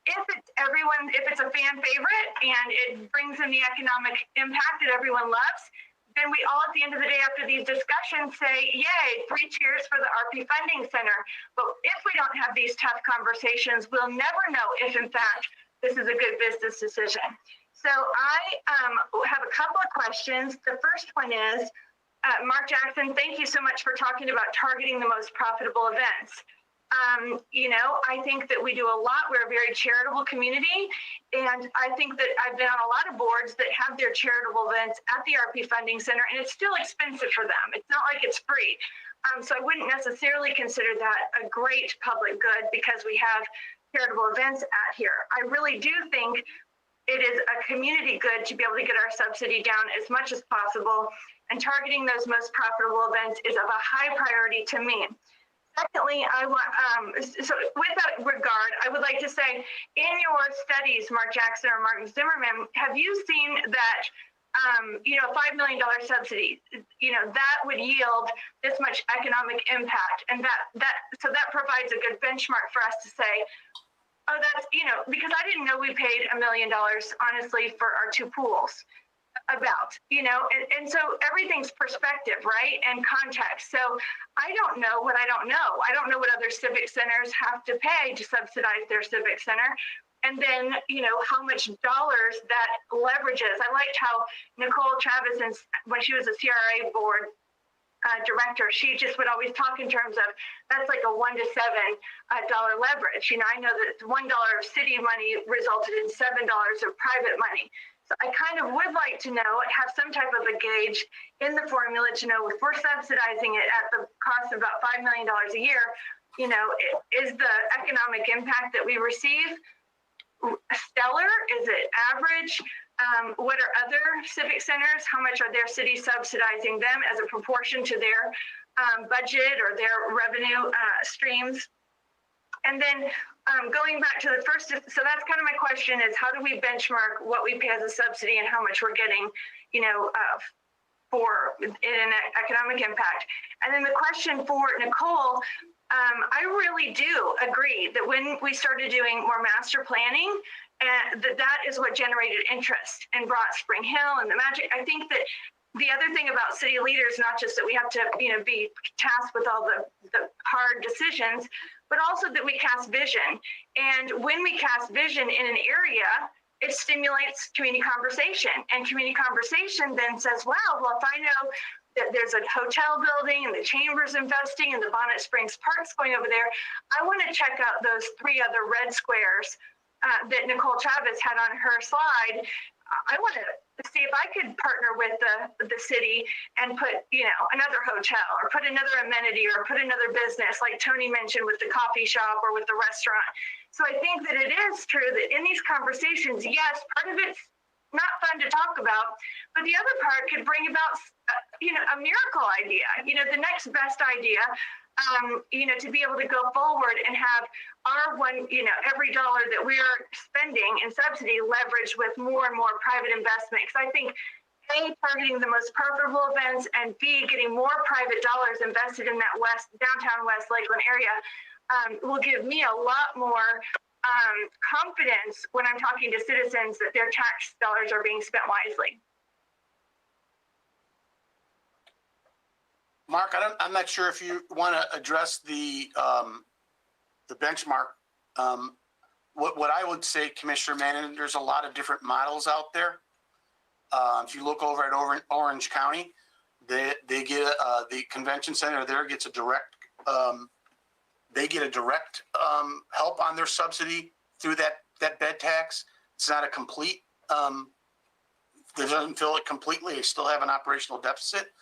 if it's a fan favorite and it brings in the economic impact that everyone loves, then we all at the end of the day after these discussions say, yay, 3 cheers for the RP Funding Center. But if we don't have these tough conversations, we'll never know if in fact this is a good business decision. So I have a couple of questions. The first one is, Mark Jackson, thank you so much for talking about targeting the most profitable events. I think that we do a lot. We're a very charitable community. And I think that I've been on a lot of boards that have their charitable events at the RP Funding Center, and it's still expensive for them. It's not like it's free. So I wouldn't necessarily consider that a great public good because we have charitable events at here. I really do think it is a community good to be able to get our subsidy down as much as possible, and targeting those most profitable events is of a high priority to me. Secondly, I want, so with that regard, I would like to say, in your studies, Mark Jackson or Martin Zimmerman, have you seen that, $5 million subsidy, that would yield this much economic impact, and so that provides a good benchmark for us to say, oh, that's, because I didn't know we paid $1 million, honestly, for our 2 pools and so everything's perspective, right? And context. So I don't know what I don't know. I don't know what other civic centers have to pay to subsidize their civic center. And then, how much dollars that leverages. I liked how Nicole Travis, when she was a CRA board director, she just would always talk in terms of that's like a $1 to $7 leverage. I know that $1 of city money resulted in $7 of private money. So I kind of would like to know, have some type of a gauge in the formula to know if we're subsidizing it at the cost of about $5 million a year, is the economic impact that we receive stellar? Is it average? What are other civic centers? How much are their cities subsidizing them as a proportion to their budget or their revenue streams? And then going back to the first, so that's kind of my question is, how do we benchmark what we pay as a subsidy and how much we're getting, for an economic impact? And then the question for Nicole, I really do agree that when we started doing more master planning, that is what generated interest and brought Spring Hill and the Magic. I think that the other thing about city leaders, not just that we have to, be tasked with all the hard decisions, but also that we cast vision. And when we cast vision in an area, it stimulates community conversation. And community conversation then says, wow, well, if I know that there's a hotel building and the Chamber's investing and the Bonnet Springs Park's going over there, I want to check out those 3 other red squares that Nicole Chavez had on her slide. I want to see if I could partner with the city and put, another hotel or put another amenity or put another business, like Tony mentioned with the coffee shop or with the restaurant. So I think that it is true that in these conversations, yes, part of it's not fun to talk about, but the other part could bring about, a miracle idea, the next best idea, to be able to go forward and have our every dollar that we are spending in subsidy leveraged with more and more private investment. Because I think A, targeting the most profitable events, and B, getting more private dollars invested in that downtown West Lakeland area will give me a lot more confidence when I'm talking to citizens that their tax dollars are being spent wisely. Mark, I'm not sure if you want to address the benchmark. What I would say, Commissioner Manning, there's a lot of different models out there. If you look over at Orange County, they get the convention center there gets a direct. They get a direct help on their subsidy through that bed tax. It's not a complete. They doesn't fill it completely. They still have an operational deficit.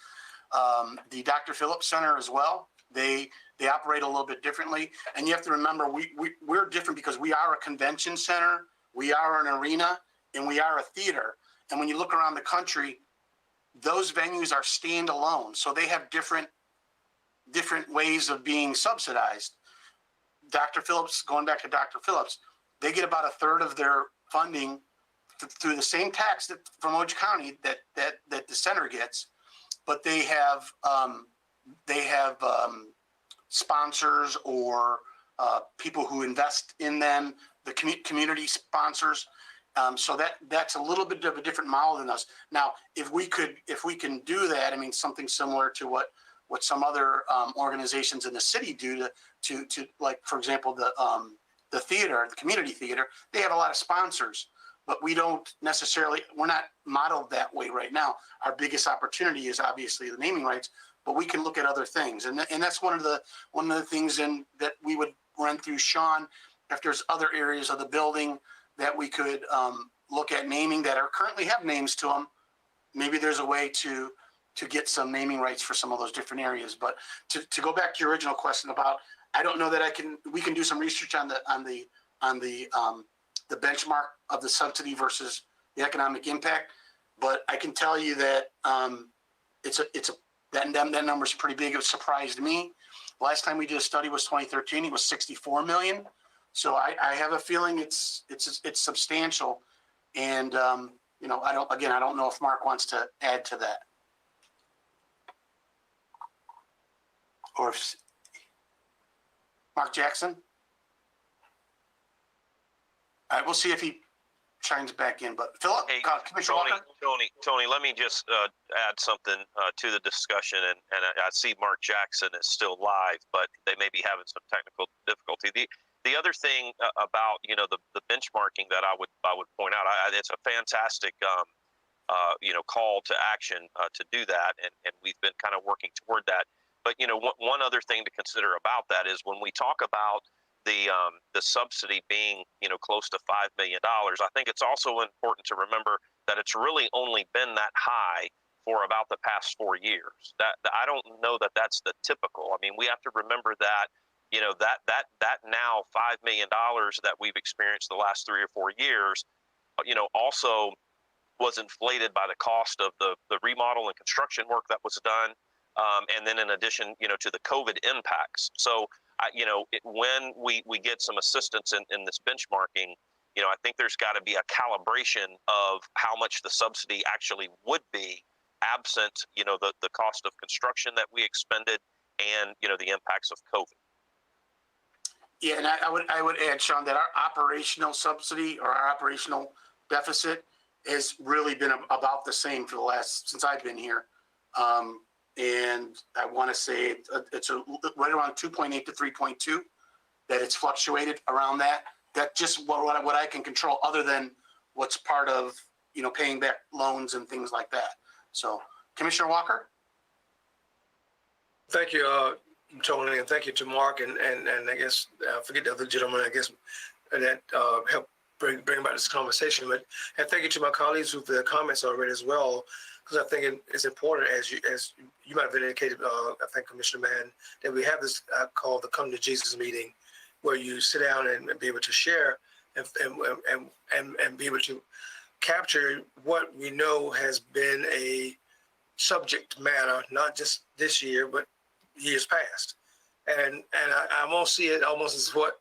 The Dr. Phillips Center as well. They operate a little bit differently, and you have to remember we're different because we are a convention center, we are an arena, and we are a theater. And when you look around the country, those venues are standalone, so they have different ways of being subsidized. Dr. Phillips, going back to Dr. Phillips, they get about 1/3 of their funding through the same tax that from Orange County that the center gets, but they have sponsors or people who invest in them, the community sponsors. So that's a little bit of a different model than us. Now, if we can do that, I mean, something similar to what some other organizations in the city do to like, for example, the theater, the community theater, they have a lot of sponsors, but we don't necessarily, we're not modeled that way right now. Our biggest opportunity is obviously the naming rights, but we can look at other things. And that's one of the things that we would run through Sean, if there's other areas of the building that we could look at naming that are currently have names to them. Maybe there's a way to get some naming rights for some of those different areas. But to go back to your original question about, I don't know that we can do some research on the benchmark of the subsidy versus the economic impact. But I can tell you that that number is pretty big. It surprised me. Last time we did a study was 2013. It was 64 million. So I have a feeling it's substantial. And I don't know if Mark wants to add to that. Or if Mark Jackson. All right, we'll see if he chimes back in. But Philip, Hey, Commissioner Walker? Tony, let me just add something to the discussion. And I see Mark Jackson is still live, but they may be having some technical difficulty. The other thing about the benchmarking that I would point out, it's a fantastic call to action to do that, and we've been kind of working toward that. But one other thing to consider about that is when we talk about the subsidy being close to $5 million, I think it's also important to remember that it's really only been that high for about the past 4 years. That I don't know that that's the typical. I mean, we have to remember that that now $5 million that we've experienced the last 3 or 4 years, also was inflated by the cost of the remodel and construction work that was done. And then in addition, to the COVID impacts. So, when we get some assistance in this benchmarking, I think there's got to be a calibration of how much the subsidy actually would be absent, the cost of construction that we expended and, the impacts of COVID. Yeah, and I would add, Sean, that our operational subsidy or our operational deficit has really been about the same for the since I've been here. And I want to say it's right around 2.8 to 3.2, that it's fluctuated around that. That's just what I can control, other than what's part of, paying back loans and things like that. So, Commissioner Walker? Thank you, Tony, and thank you to Mark, and I guess forget the other gentleman, I guess, that helped bring about this conversation. But and thank you to my colleagues with their comments already as well, because I think it's important, as you might have indicated, I think, Commissioner Mann, that we have this called the Come to Jesus meeting, where you sit down and be able to share and be able to capture what we know has been a subject matter, not just this year, but years past. And I won't see it almost as what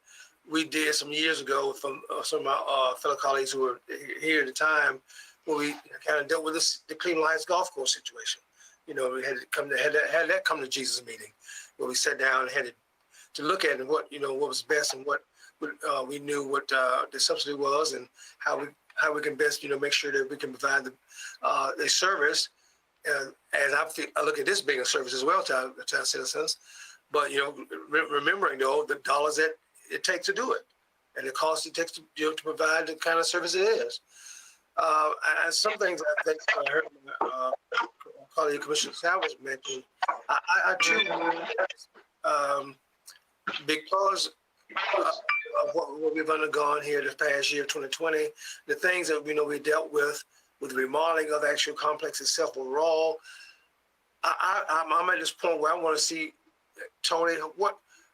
we did some years ago from some of my fellow colleagues who were here at the time, where we kind of dealt with the Cleveland Heights golf course situation. We had that come to Jesus meeting, where we sat down and had to look at what was best, and what we knew what the subsidy was, and how we can best make sure that we can provide the service. And I look at this being a service as well to our citizens, but remembering though the dollars that it takes to do it, and the cost it takes to to provide the kind of service it is. And some things I think I heard my colleague Commissioner Salvage mention, I too, because of what we've undergone here this past year, 2020, the things that we dealt with the remodeling of the actual complex itself overall, I'm at this point where I want to see, Tony,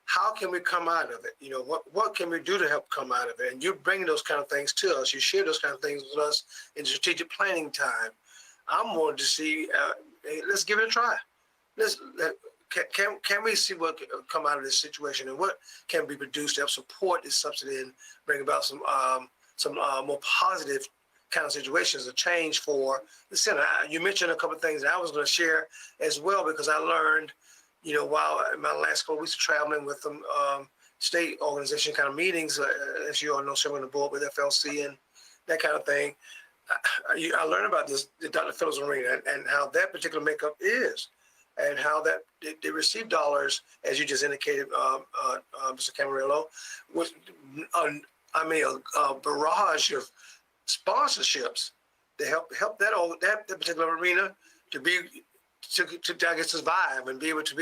how can we come out of it? What can we do to help come out of it? And you're bringing those kind of things to us. You share those kind of things with us in strategic planning time. I'm wanting to see, hey, let's give it a try. Can we see what can come out of this situation, and what can be produced to help support this subsidy and bring about some more positive kind of situations, a change for the center. You mentioned a couple of things that I was going to share as well, because I learned, while in my last couple of weeks of traveling with some state organization kind of meetings, as you all know, serving on the board with FLC and that kind of thing, I learned about this, the Dr. Phillips Arena, and how that particular makeup is, and how that they receive dollars, as you just indicated, Mr. Camarillo, with a barrage of sponsorships to help that particular arena to I guess survive and be able to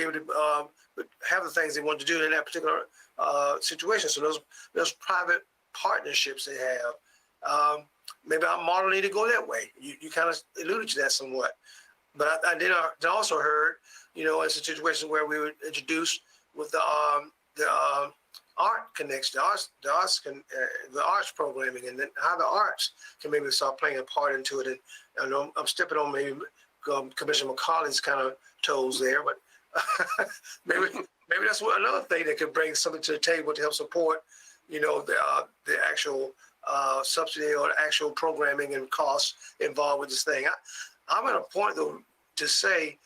have the things they want to do in that particular situation. So those private partnerships they have, maybe our model need to go that way. You kind of alluded to that somewhat, but I did also heard, it's a situation where we would introduce with the art connects, the arts programming, and then how the arts can maybe start playing a part into it. And I know I'm stepping on maybe Commissioner McCauley's kind of toes there, but maybe that's another thing that could bring something to the table to help support, the actual subsidy or the actual programming and costs involved with this thing. I'm at a point though to say,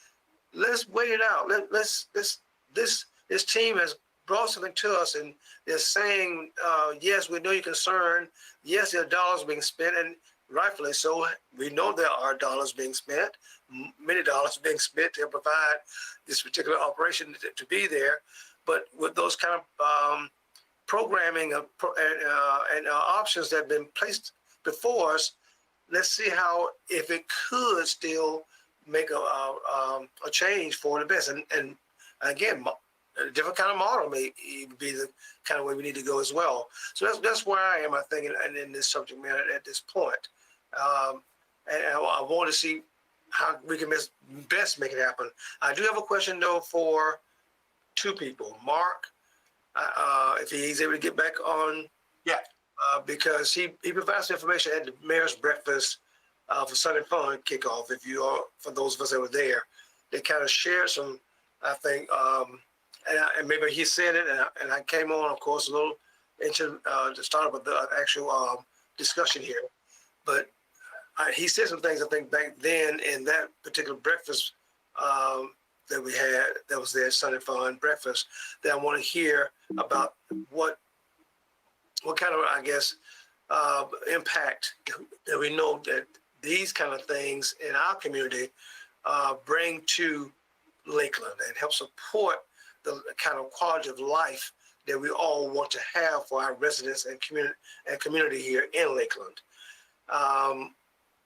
let's wait it out. This team has brought something to us, and they're saying, yes, we know you're concerned. Yes, there are dollars being spent, and rightfully so. We know there are dollars being spent, many dollars being spent to provide this particular operation to be there. But with those kind of programming and options that have been placed before us, let's see if it could still make a change for the best. And again, a different kind of model may be the kind of way we need to go as well. So that's where I am, I think, in this subject matter at this point. And I want to see how we can best make it happen. I do have a question, though, for two people. Mark, if he's able to get back on. Yeah. Because he provides information at the mayor's breakfast for Sunday Fun kickoff. For those of us that were there, they kind of shared some, I think, and maybe he said it, and I came on, of course, a little into the start of the actual discussion here. But he said some things, I think, back then in that particular breakfast that we had, that was there, Sunday Fun breakfast, that I want to hear about what what kind of, I guess, impact that we know that these kind of things in our community bring to Lakeland and help support the kind of quality of life that we all want to have for our residents and community here in Lakeland.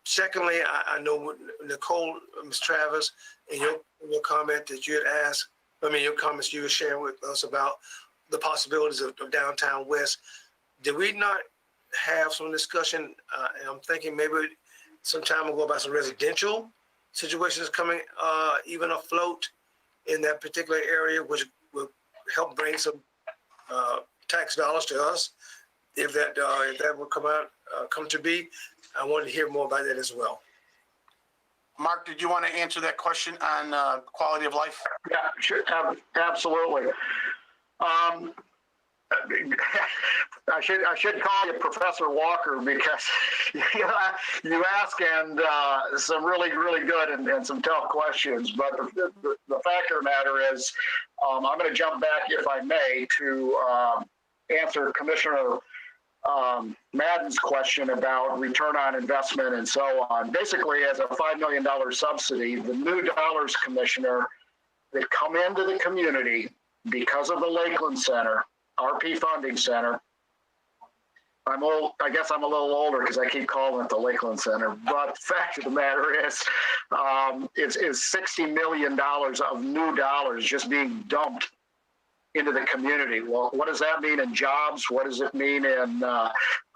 Secondly, I know Nicole, Ms. Travis, in your comment that you had asked, your comments you were sharing with us about the possibilities of downtown West. Did we not have some discussion? And I'm thinking maybe some time ago about some residential situations coming even afloat in that particular area, which will help bring some tax dollars to us. If that will come to be, I wanted to hear more about that as well. Mark, did you want to answer that question on quality of life? Yeah, sure, absolutely. I should call you Professor Walker because you ask some really good and some tough questions. But the fact of the matter is, I'm going to jump back, if I may, to answer Commissioner Madden's question about return on investment and so on. Basically, as a $5 million subsidy, the new dollars, Commissioner, that come into the community because of the Lakeland Center, RP Funding Center. I'm old. I guess I'm a little older because I keep calling it the Lakeland Center. But the fact of the matter is $60 million of new dollars just being dumped into the community. Well, what does that mean in jobs? What does it mean in the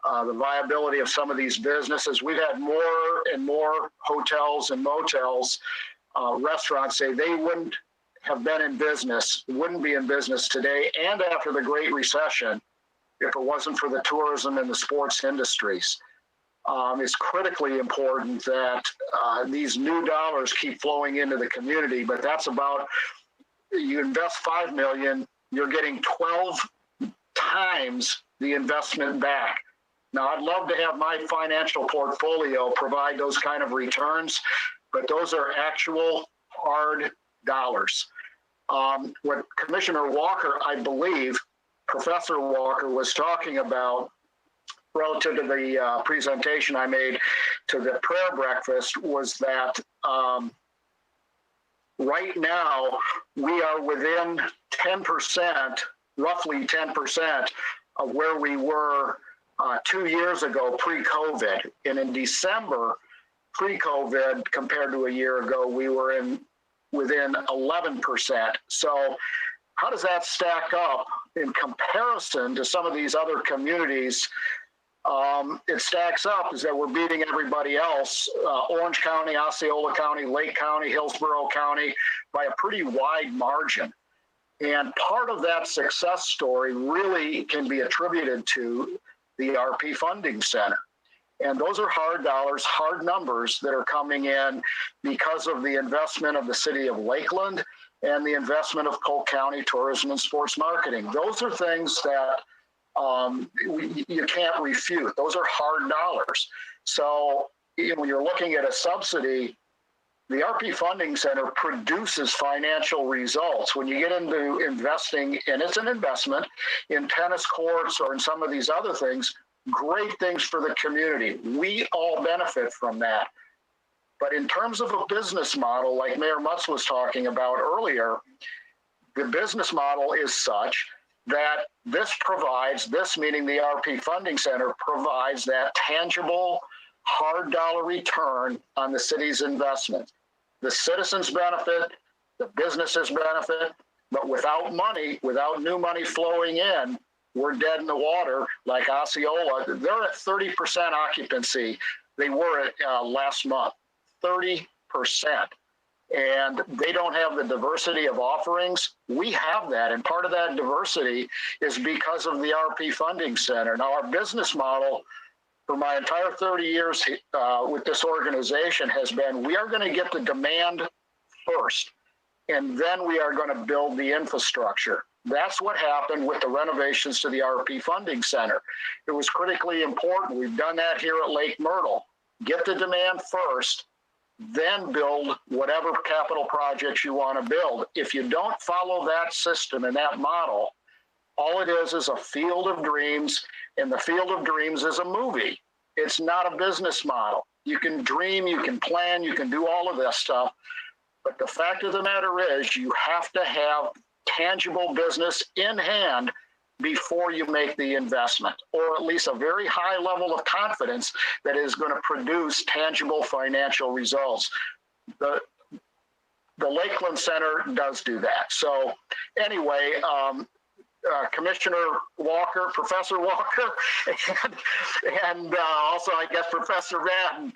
viability of some of these businesses? We've had more and more hotels and motels, restaurants say they wouldn't have been in business, wouldn't be in business today and after the Great Recession if it wasn't for the tourism and the sports industries. It's critically important that these new dollars keep flowing into the community, but that's about, you invest $5 million, you're getting 12 times the investment back. Now, I'd love to have my financial portfolio provide those kind of returns, but those are actual hard dollars. What Commissioner Walker, I believe, Professor Walker was talking about relative to the presentation I made to the prayer breakfast was that right now we are within 10%, roughly 10% of where we were 2 years ago pre-COVID. And in December, pre-COVID, compared to a year ago, we were within 11%. So how does that stack up in comparison to some of these other communities? It stacks up is that we're beating everybody else, Orange County, Osceola County, Lake County, Hillsborough County, by a pretty wide margin. And part of that success story really can be attributed to the RP Funding Center. And those are hard dollars, hard numbers that are coming in because of the investment of the city of Lakeland and the investment of Polk County Tourism and Sports Marketing. Those are things that you can't refute. Those are hard dollars. So when you're looking at a subsidy, the RP Funding Center produces financial results. When you get into investing, and it's an investment in tennis courts or in some of these other things, great things for the community. We all benefit from that. But in terms of a business model, like Mayor Mutz was talking about earlier, the business model is such that this meaning the RP Funding Center, provides that tangible, hard dollar return on the city's investment. The citizens benefit, the businesses benefit, but without money, without new money flowing in, we're dead in the water like Osceola. They're at 30% occupancy. They were at last month, 30%. And they don't have the diversity of offerings. We have that. And part of that diversity is because of the RP Funding Center. Now, our business model for my entire 30 years with this organization has been, we are going to get the demand first, and then we are going to build the infrastructure. That's what happened with the renovations to the RP Funding Center. It was critically important. We've done that here at Lake Myrtle. Get the demand first, then build whatever capital projects you want to build. If you don't follow that system and that model, All it is a field of dreams, and the field of dreams is a movie. It's not a business model. You can dream, you can plan, you can do all of this stuff. But the fact of the matter is you have to have tangible business in hand before you make the investment, or at least a very high level of confidence that is going to produce tangible financial results. The Lakeland Center does do that. So anyway, Commissioner Walker, Professor Walker, and also I guess Professor Madden,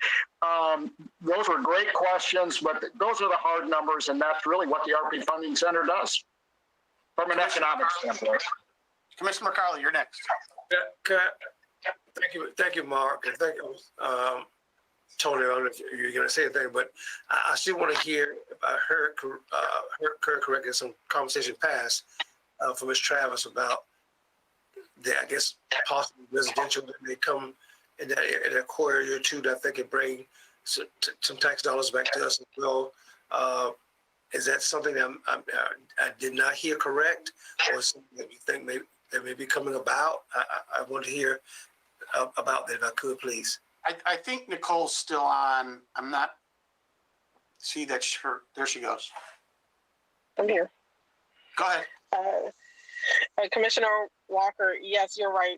those were great questions, but those are the hard numbers, and that's really what the ARPA Funding Center does from an economic standpoint. Commissioner McCarley, you're next. Thank you, Mark, and thank you, Tony. I don't know if you're going to say anything, but I still want to hear. If I heard correctly, some conversation passed from Ms. Travis about the, I guess, possible residential that may come in that core area too. That they could bring some tax dollars back to us as well. Is that something that I did not hear correct, or something that you think that may be coming about? I want to hear about that if I could, please. I think Nicole's still on. I'm not. See that there she goes. I'm here. Go ahead. Commissioner Walker, yes, you're right.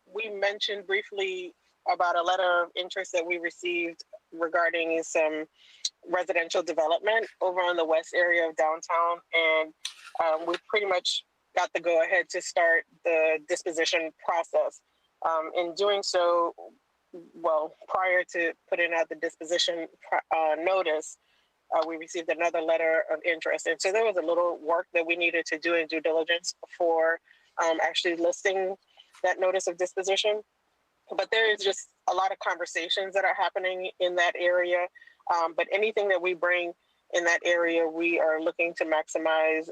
We mentioned briefly about a letter of interest that we received regarding some residential development over on the west area of downtown, and we pretty much got the go-ahead to start the disposition process. In doing so, well, prior to putting out the disposition notice, we received another letter of interest. And so there was a little work that we needed to do in due diligence before actually listing that notice of disposition. But there is just a lot of conversations that are happening in that area. But anything that we bring in that area, we are looking to maximize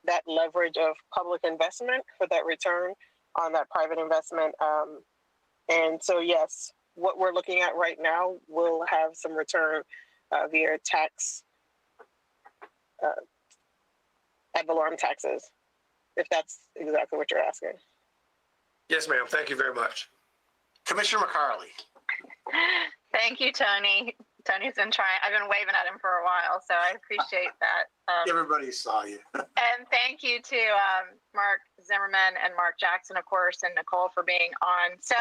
that leverage of public investment for that return on that private investment. And so, yes, what we're looking at right now will have some return via tax, ad valorem taxes, if that's exactly what you're asking. Yes, ma'am. Thank you very much. Commissioner McCarley. Thank you, Tony. Tony's been trying. I've been waving at him for a while, so I appreciate that. Everybody saw you. And thank you to Mark Zimmerman and Mark Jackson, of course, and Nicole for being on. So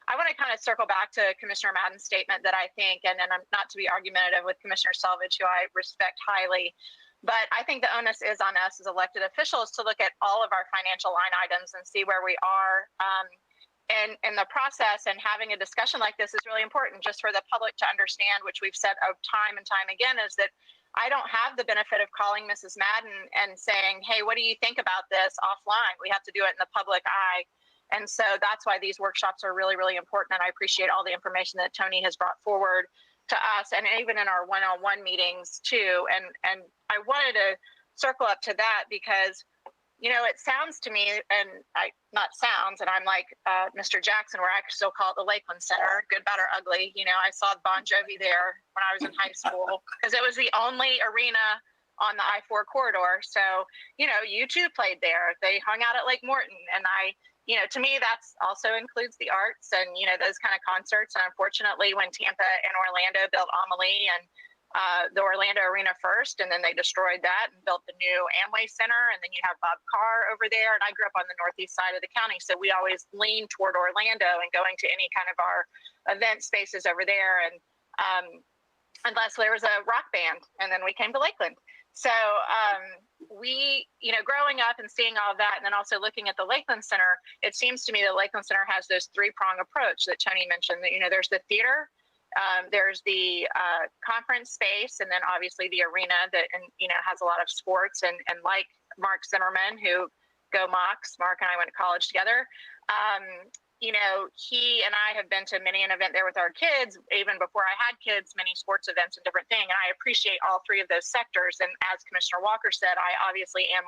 I want to kind of circle back to Commissioner Madden's statement that I think, and I'm not to be argumentative with Commissioner Selvage, who I respect highly, but I think the onus is on us as elected officials to look at all of our financial line items and see where we are. And in the process, and having a discussion like this is really important just for the public to understand, which we've said time and time again, is that I don't have the benefit of calling Mrs. Madden and saying, hey, what do you think about this offline? We have to do it in the public eye. And so that's why these workshops are really, really important. And I appreciate all the information that Tony has brought forward to us, and even in our one-on-one meetings too. And I wanted to circle up to that because, you know, it sounds to me, and I'm like Mr. Jackson, where I still call it the Lakeland Center, good, bad, or ugly. You know, I saw Bon Jovi there when I was in high school because it was the only arena on the I-4 corridor. So, you know, U2 played there. They hung out at Lake Morton. And to me, that's also includes the arts and, you know, those kind of concerts. And unfortunately, when Tampa and Orlando built Amalie and the Orlando Arena first, and then they destroyed that and built the new Amway Center, and then you have Bob Carr over there. And I grew up on the northeast side of the county, so we always leaned toward Orlando and going to any kind of our event spaces over there. And unless there was a rock band, and then we came to Lakeland. So we, you know, growing up and seeing all of that, and then also looking at the Lakeland Center, it seems to me the Lakeland Center has this three-prong approach that Tony mentioned. That, you know, there's the theater. There's the conference space, and then obviously the arena that, you know, has a lot of sports. And like Mark Zimmerman, who go Mocs, Mark and I went to college together. You know, he and I have been to many an event there with our kids, even before I had kids, many sports events and different things. And I appreciate all three of those sectors. And as Commissioner Walker said, I obviously I'm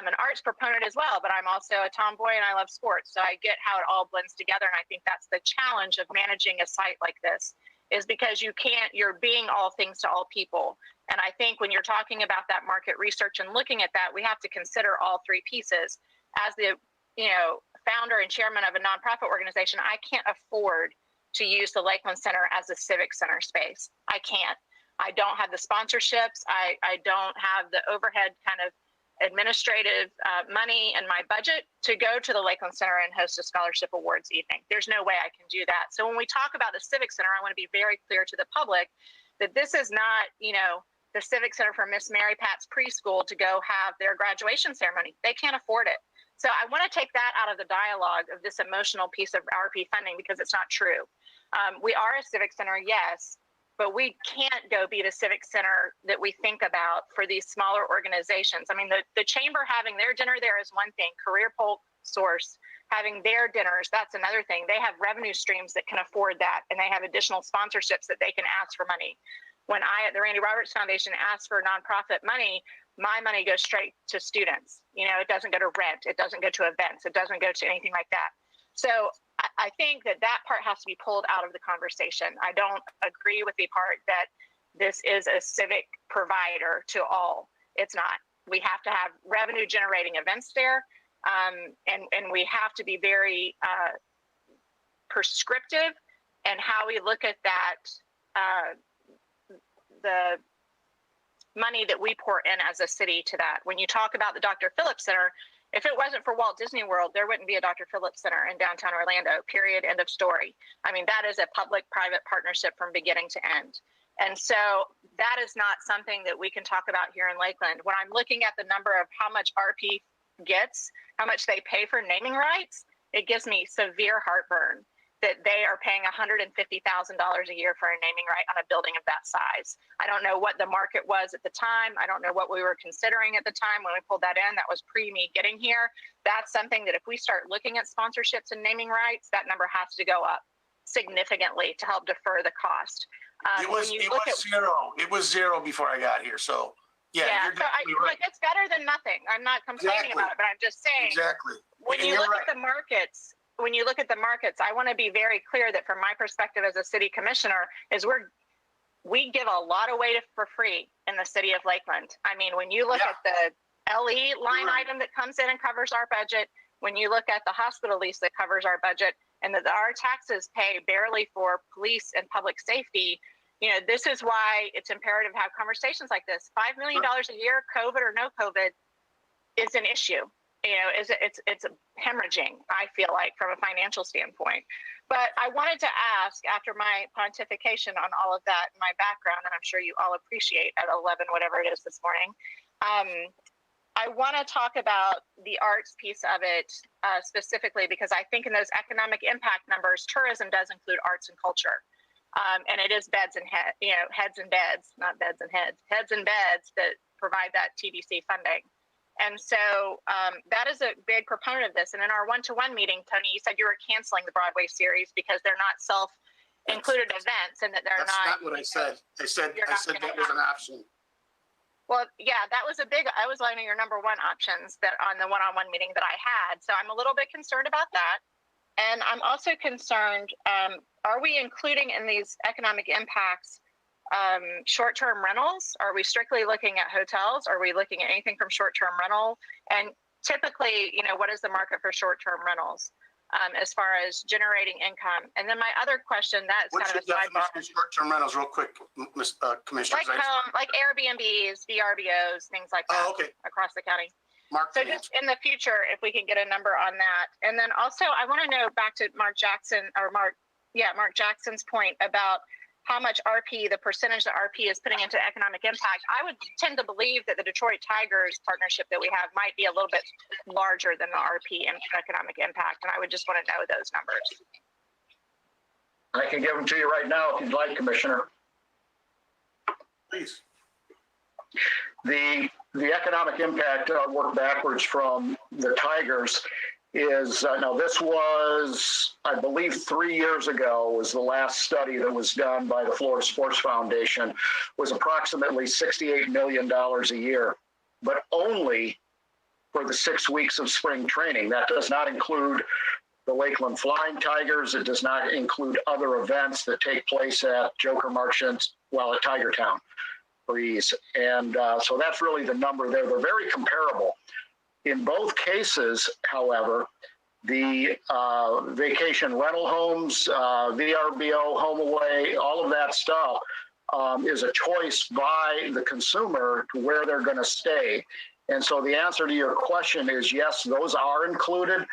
an arts proponent as well, but I'm also a tomboy and I love sports. So I get how it all blends together. And I think that's the challenge of managing a site like this, is because you're being all things to all people. And I think when you're talking about that market research and looking at that, we have to consider all three pieces. As the, founder and chairman of a nonprofit organization, I can't afford to use the Lakeland Center as a civic center space. I can't. I don't have the sponsorships. I don't have the overhead kind of administrative money in my budget to go to the Lakeland Center and host a scholarship awards evening. There's no way I can do that. So when we talk about the Civic Center, I want to be very clear to the public that this is not, the Civic Center for Miss Mary Pat's preschool to go have their graduation ceremony. They can't afford it. So I want to take that out of the dialogue of this emotional piece of RP funding because it's not true. We are a Civic Center, yes, but we can't go be the Civic Center that we think about for these smaller organizations. I mean, the chamber having their dinner there is one thing. Career Pulse Source having their dinners, that's another thing. They have revenue streams that can afford that, and they have additional sponsorships that they can ask for money. When I at the Randy Roberts Foundation ask for nonprofit money, my money goes straight to students. It doesn't go to rent. It doesn't go to events. It doesn't go to anything like that. So I think that part has to be pulled out of the conversation. I don't agree with the part that this is a civic provider to all. It's not. We have to have revenue generating events there. And we have to be very prescriptive in how we look at that, the money that we pour in as a city to that. When you talk about the Dr. Phillips Center, if it wasn't for Walt Disney World, there wouldn't be a Dr. Phillips Center in downtown Orlando, period, end of story. I mean, that is a public-private partnership from beginning to end. And so that is not something that we can talk about here in Lakeland. When I'm looking at the number of how much RP gets, how much they pay for naming rights, it gives me severe heartburn that they are paying $150,000 a year for a naming right on a building of that size. I don't know what the market was at the time. I don't know what we were considering at the time when we pulled that in. That was pre me getting here. That's something that if we start looking at sponsorships and naming rights, that number has to go up significantly to help defer the cost. It was zero. It was zero before I got here. So yeah, you're definitely right. Like, it's better than nothing. I'm not complaining about it, but I'm just saying. Exactly. When you look at the markets, I want to be very clear that from my perspective as a city commissioner is we give a lot away for free in the city of Lakeland. I mean, when you look at the LE line item that comes in and covers our budget, when you look at the hospital lease that covers our budget, and that our taxes pay barely for police and public safety, this is why it's imperative to have conversations like this. $5 million a year, COVID or no COVID, is an issue. It's hemorrhaging, I feel like, from a financial standpoint. But I wanted to ask, after my pontification on all of that, my background, and I'm sure you all appreciate at 11, whatever it is this morning, I want to talk about the arts piece of it specifically, because I think in those economic impact numbers, tourism does include arts and culture. And it is heads and beds, not beds and heads, heads and beds that provide that TBC funding. And so that is a big proponent of this. And in our one-to-one meeting, Tony, you said you were canceling the Broadway series because they're not self-included events and that they're That's not what I said. I said that was an option. Well, yeah, that was I was one of your number one options that on the one-on-one meeting that I had. So I'm a little bit concerned about that. And I'm also concerned, are we including in these economic impacts short-term rentals? Are we strictly looking at hotels? Are we looking at anything from short-term rental? And typically, what is the market for short-term rentals as far as generating income? And then my other question, that's What's kind of a your sidebar. definition of short-term rentals, real quick, Commissioner? Like Airbnbs, VRBOs, things like that across the county. Mark, so just in the future, if we can get a number on that. And then also, I want to know back to Mark Jackson's point about how much RP, the percentage that RP is putting into economic impact. I would tend to believe that the Detroit Tigers partnership that we have might be a little bit larger than the RP and economic impact. And I would just want to know those numbers. I can give them to you right now if you'd like, Commissioner. Please. The economic impact, work backwards from the Tigers, is now this was, I believe, 3 years ago was the last study that was done by the Florida Sports Foundation, was approximately $68 million a year, but only for the 6 weeks of spring training. That does not include the Lakeland Flying Tigers. It does not include other events that take place at Joker Marchants, well, at Tiger Town for ease. And so that's really the number there. They're very comparable. In both cases, however, the vacation rental homes, VRBO, home away, all of that stuff is a choice by the consumer to where they're going to stay. And so the answer to your question is yes, those are included.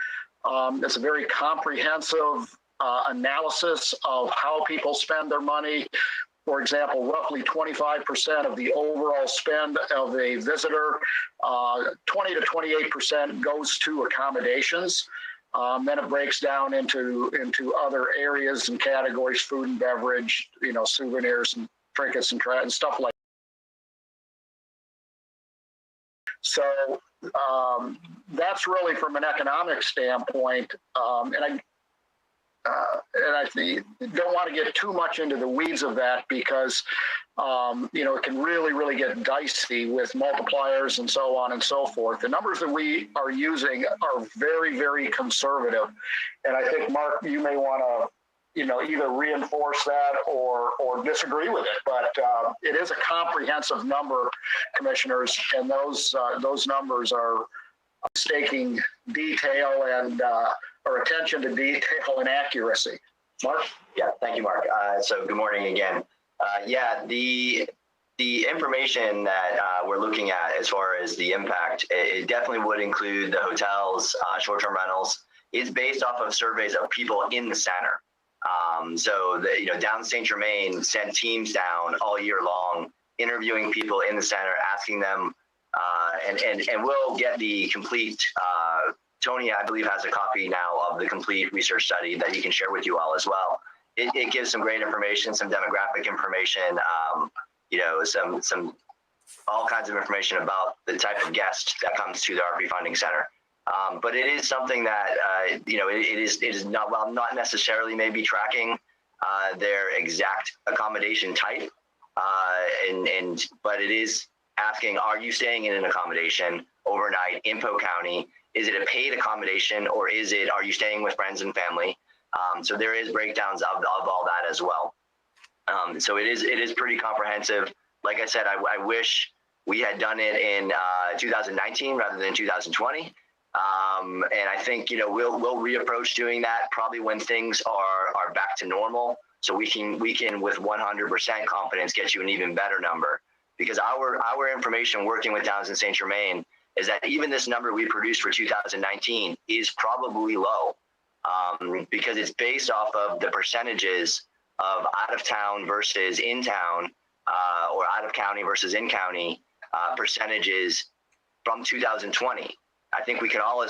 It's a very comprehensive analysis of how people spend their money. For example, roughly 25% of the overall spend of a visitor, 20 to 28% goes to accommodations. Then it breaks down into other areas and categories, food and beverage, souvenirs and trinkets and stuff like that. So that's really from an economic standpoint, and I don't want to get too much into the weeds of that because it can really get dicey with multipliers and so on and so forth. The numbers that we are using are very conservative, and I think Mark, you may want to either reinforce that or disagree with it, but it is a comprehensive number, commissioners, and those numbers are staking detail and or attention to detail and accuracy. Mark? Yeah, thank you, Mark. So good morning again. The information that we're looking at as far as the impact, it definitely would include the hotels, short-term rentals. It's based off of surveys of people in the center. So down St. Germain sent teams down all year long, interviewing people in the center, asking them, and we'll get the complete, Tony, I believe, has a copy now of the complete research study that he can share with you all as well. It gives some great information, some demographic information, some all kinds of information about the type of guest that comes to the RP Funding Center. But it is something that it is not necessarily maybe tracking their exact accommodation type, but it is asking, are you staying in an accommodation overnight in Polk County? Is it a paid accommodation, or are you staying with friends and family? So there is breakdowns of all that as well. So it is pretty comprehensive. Like I said, I wish we had done it in 2019 rather than 2020. And I think we'll reapproach doing that probably when things are back to normal, so we can with 100% confidence get you an even better number, because our information working with Downs and St. Germain is that even this number we produced for 2019 is probably low, because it's based off of the percentages of out of town versus in town, or out of county versus in county percentages from 2020. I think we can all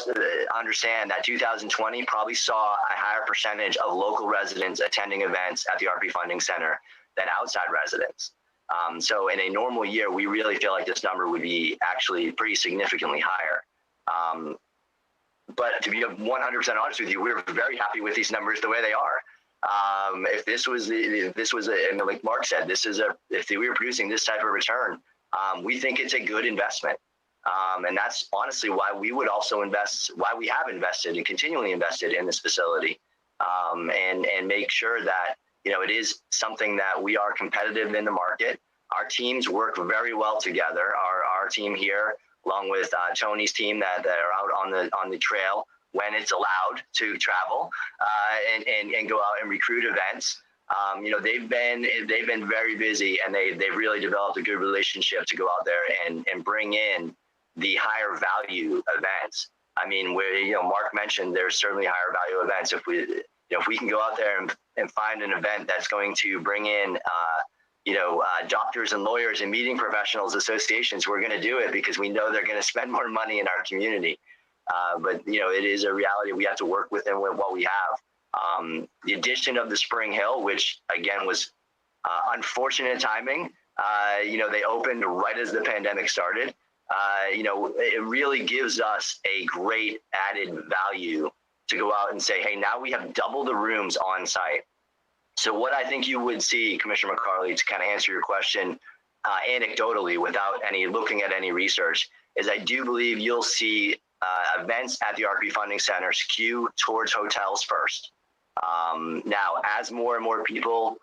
understand that 2020 probably saw a higher percentage of local residents attending events at the RP Funding Center than outside residents. So in a normal year, we really feel like this number would be actually pretty significantly higher. But to be 100% honest with you, we're very happy with these numbers the way they are. If this was and like Mark said, if we were producing this type of return, we think it's a good investment. And that's honestly why we would also why we have invested and continually invested in this facility, and make sure that, it is something that we are competitive in the market. Our teams work very well together. Our team here, along with Tony's team that are out on the trail when it's allowed to travel, and go out and recruit events. They've been very busy, and they've really developed a good relationship to go out there and bring in the higher value events. I mean, Mark mentioned there's certainly higher value events. If we can go out there and find an event that's going to bring in, doctors and lawyers and meeting professionals associations, we're going to do it because we know they're going to spend more money in our community. But it is a reality we have to work within what we have. The addition of the Spring Hill, which again was unfortunate timing. They opened right as the pandemic started. It really gives us a great added value to go out and say, hey, now we have double the rooms on site. So what I think you would see, Commissioner McCarley, to kind of answer your question anecdotally without looking at any research, is I do believe you'll see events at the RP Funding Center skew towards hotels first. Now, as more and more people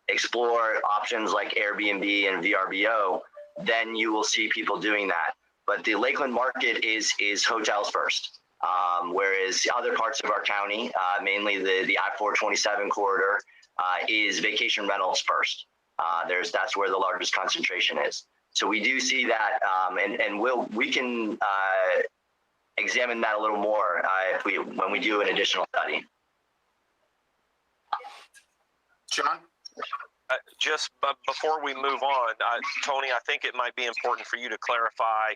explore options like Airbnb and VRBO, then you will see people doing that. But the Lakeland market is hotels first, whereas other parts of our county, mainly the I-427 corridor, is vacation rentals first. That's where the largest concentration is. So we do see that, and we can examine that a little more when we do an additional study. John? Before we move on, Tony, I think it might be important for you to clarify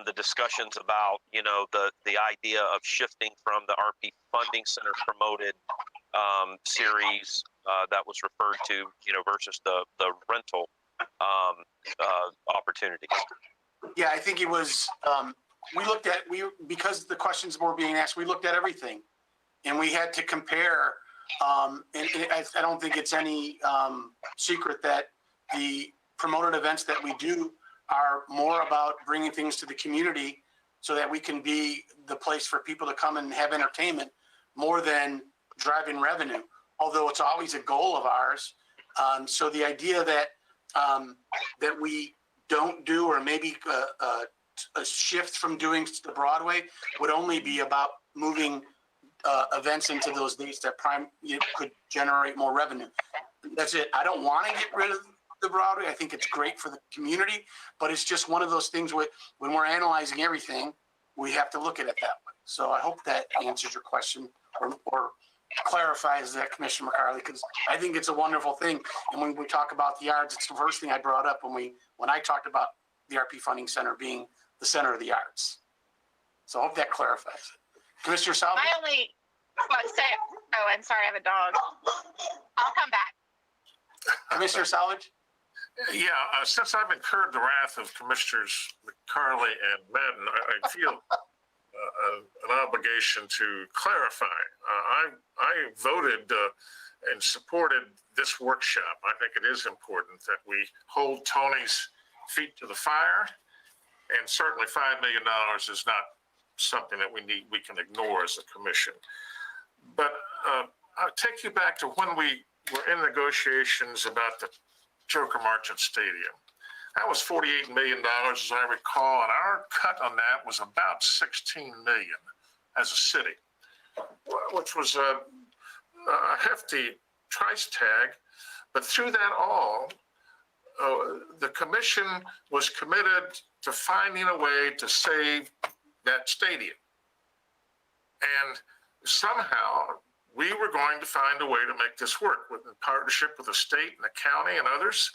the discussions about, the idea of shifting from the RP Funding Center promoted series that was referred to, versus the rental opportunities. Yeah, I think it was, because the questions were being asked, we looked at everything, and we had to compare. And I don't think it's any secret that the promoted events that we do are more about bringing things to the community so that we can be the place for people to come and have entertainment more than driving revenue, although it's always a goal of ours. So the idea that that we don't do, or maybe a shift from doing the Broadway, would only be about moving events into those dates that could generate more revenue. That's it. I don't want to get rid of the Broadway. I think it's great for the community, but it's just one of those things where when we're analyzing everything, we have to look at it that way. So I hope that answers your question or clarifies that, Commissioner McCarley, because I think it's a wonderful thing. And when we talk about the arts, it's the first thing I brought up when I talked about the RP Funding Center being the center of the arts. So I hope that clarifies it. Commissioner Salvage? I'm sorry, I have a dog. I'll come back. Commissioner Salvage? Yeah, since I've incurred the wrath of Commissioners McCarley and Madden, I feel an obligation to clarify. I voted and supported this workshop. I think it is important that we hold Tony's feet to the fire, and certainly $5 million is not something that we can ignore as a commission. But I'll take you back to when we were in negotiations about the Joker Marchant Stadium. That was $48 million, as I recall, and our cut on that was about $16 million as a city, which was a hefty price tag. But through that all, the commission was committed to finding a way to save that stadium. And somehow we were going to find a way to make this work in partnership with the state and the county and others,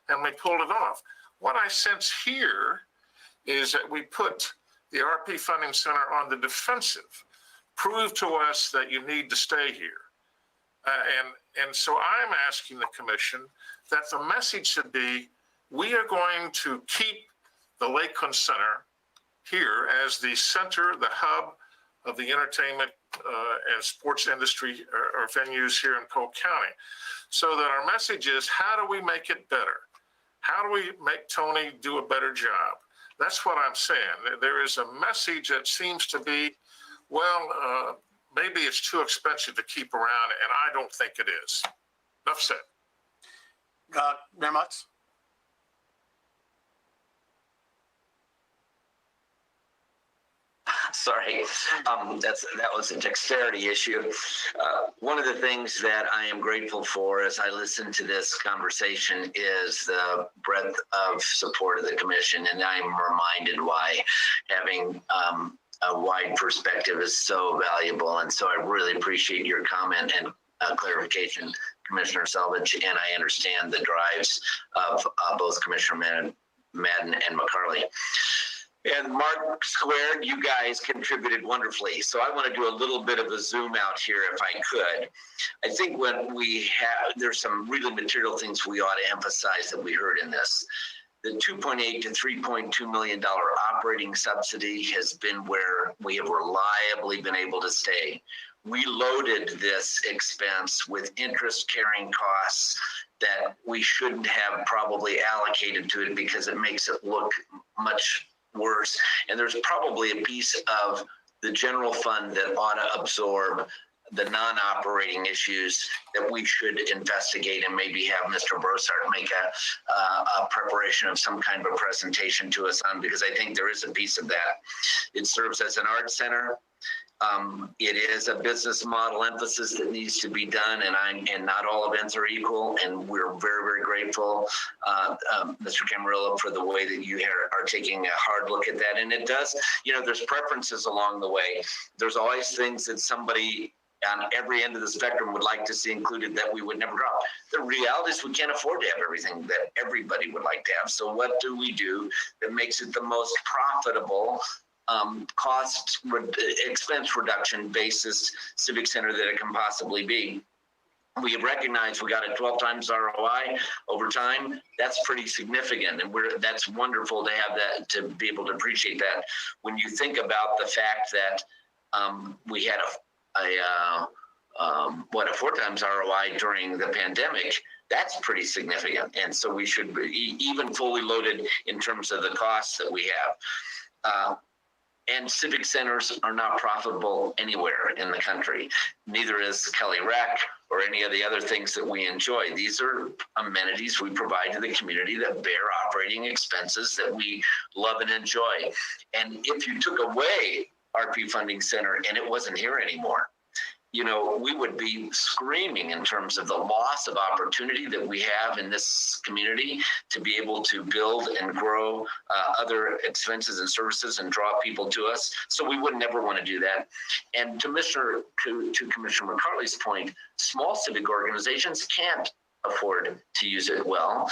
and we pulled it off. What I sense here is that we put the RP Funding Center on the defensive. Prove to us that you need to stay here. And so I'm asking the commission that the message should be, we are going to keep the Lakeland Center here as the center, the hub of the entertainment and sports industry or venues here in Polk County. So that our message is, how do we make it better? How do we make Tony do a better job? That's what I'm saying. There is a message that seems to be, well, maybe it's too expensive to keep around, and I don't think it is. Enough said. Mayor Mutz? Sorry, that was a dexterity issue. One of the things that I am grateful for as I listen to this conversation is the breadth of support of the commission, and I'm reminded why having a wide perspective is so valuable. And so I really appreciate your comment and clarification, Commissioner Selvage, and I understand the drives of both Commissioner Madden and McCarley. And Mark Squared, you guys contributed wonderfully. So I want to do a little bit of a zoom out here if I could. I think when there's some really material things we ought to emphasize that we heard in this. The $2.8 to $3.2 million operating subsidy has been where we have reliably been able to stay. We loaded this expense with interest carrying costs that we shouldn't have probably allocated to it because it makes it look much worse. And there's probably a piece of the general fund that ought to absorb the non-operating issues that we should investigate, and maybe have Mr. Brossart make a preparation of some kind of a presentation to us on, because I think there is a piece of that. It serves as an art center. It is a business model emphasis that needs to be done, and not all events are equal. And we're very, very grateful, Mr. Camarillo, for the way that you are taking a hard look at that. And it does, there's preferences along the way. There's always things that somebody on every end of the spectrum would like to see included that we would never drop. The reality is we can't afford to have everything that everybody would like to have. So what do we do that makes it the most profitable expense reduction basis civic center that it can possibly be? We recognize we got a 12 times ROI over time. That's pretty significant, and that's wonderful to have that, to be able to appreciate that. When you think about the fact that we had a 4 times ROI during the pandemic, that's pretty significant. And so we should be even fully loaded in terms of the costs that we have. And civic centers are not profitable anywhere in the country. Neither is Kelly Rec or any of the other things that we enjoy. These are amenities we provide to the community that bear operating expenses that we love and enjoy. And if you took away RP Funding Center and it wasn't here anymore, we would be screaming in terms of the loss of opportunity that we have in this community to be able to build and grow other expenses and services and draw people to us. So we would never want to do that. And to Commissioner McCarley's point, small civic organizations can't afford to use it well.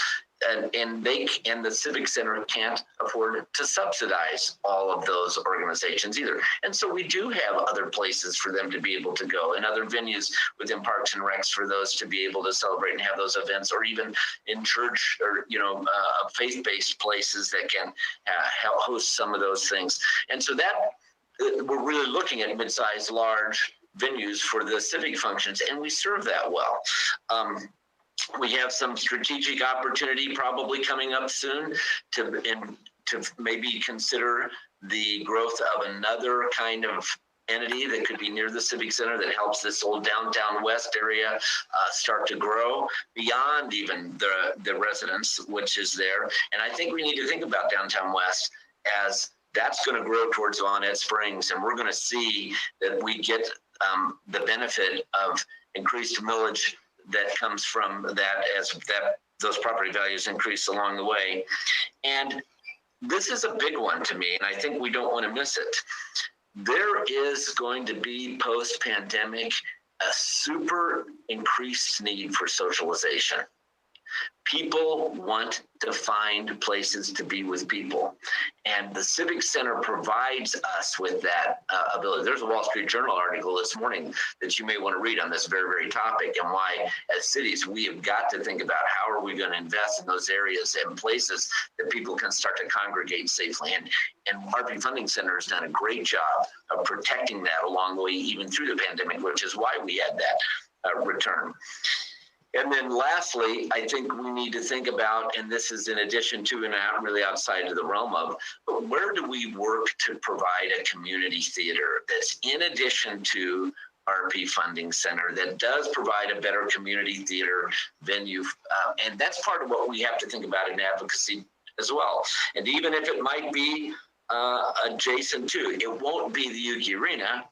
And the Civic Center can't afford to subsidize all of those organizations either. And so we do have other places for them to be able to go, and other venues within Parks and Recs for those to be able to celebrate and have those events, or even in church or, faith-based places that can help host some of those things. And so that we're really looking at mid-sized, large venues for the civic functions, and we serve that well. We have some strategic opportunity probably coming up soon to maybe consider the growth of another kind of entity that could be near the Civic Center that helps this old downtown west area start to grow beyond even the residents, which is there. And I think we need to think about downtown west as that's going to grow towards Vonnet Springs, and we're going to see that we get the benefit of increased millage that comes from that as those property values increase along the way. And this is a big one to me, and I think we don't want to miss it. There is going to be post-pandemic a super increased need for socialization. People want to find places to be with people, and the Civic Center provides us with that ability. There's a Wall Street Journal article this morning that you may want to read on this very, very topic, and why as cities we have got to think about how are we going to invest in those areas and places that people can start to congregate safely. And RP Funding Center has done a great job of protecting that along the way, even through the pandemic, which is why we had that return. And then lastly, I think we need to think about, and this is in addition to and not really outside of the realm of, but where do we work to provide a community theater that's in addition to RP Funding Center that does provide a better community theater venue? And that's part of what we have to think about in advocacy as well. And even if it might be adjacent to, it won't be the Yuki Arena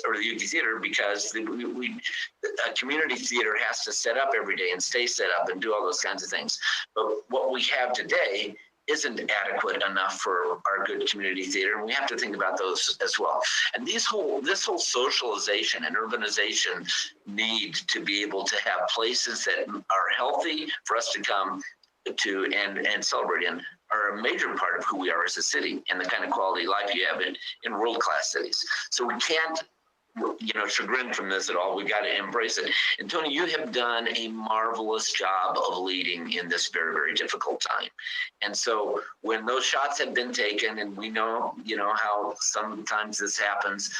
or the Yuki Theater, because a community theater has to set up every day and stay set up and do all those kinds of things. But what we have today isn't adequate enough for our good community theater, and we have to think about those as well. And this whole socialization and urbanization need to be able to have places that are healthy for us to come to and celebrate in are a major part of who we are as a city and the kind of quality of life you have in world-class cities. So we can't, chagrin from this at all. We got to embrace it. And Tony, you have done a marvelous job of leading in this very, very difficult time. And so when those shots have been taken, and we know, how sometimes this happens,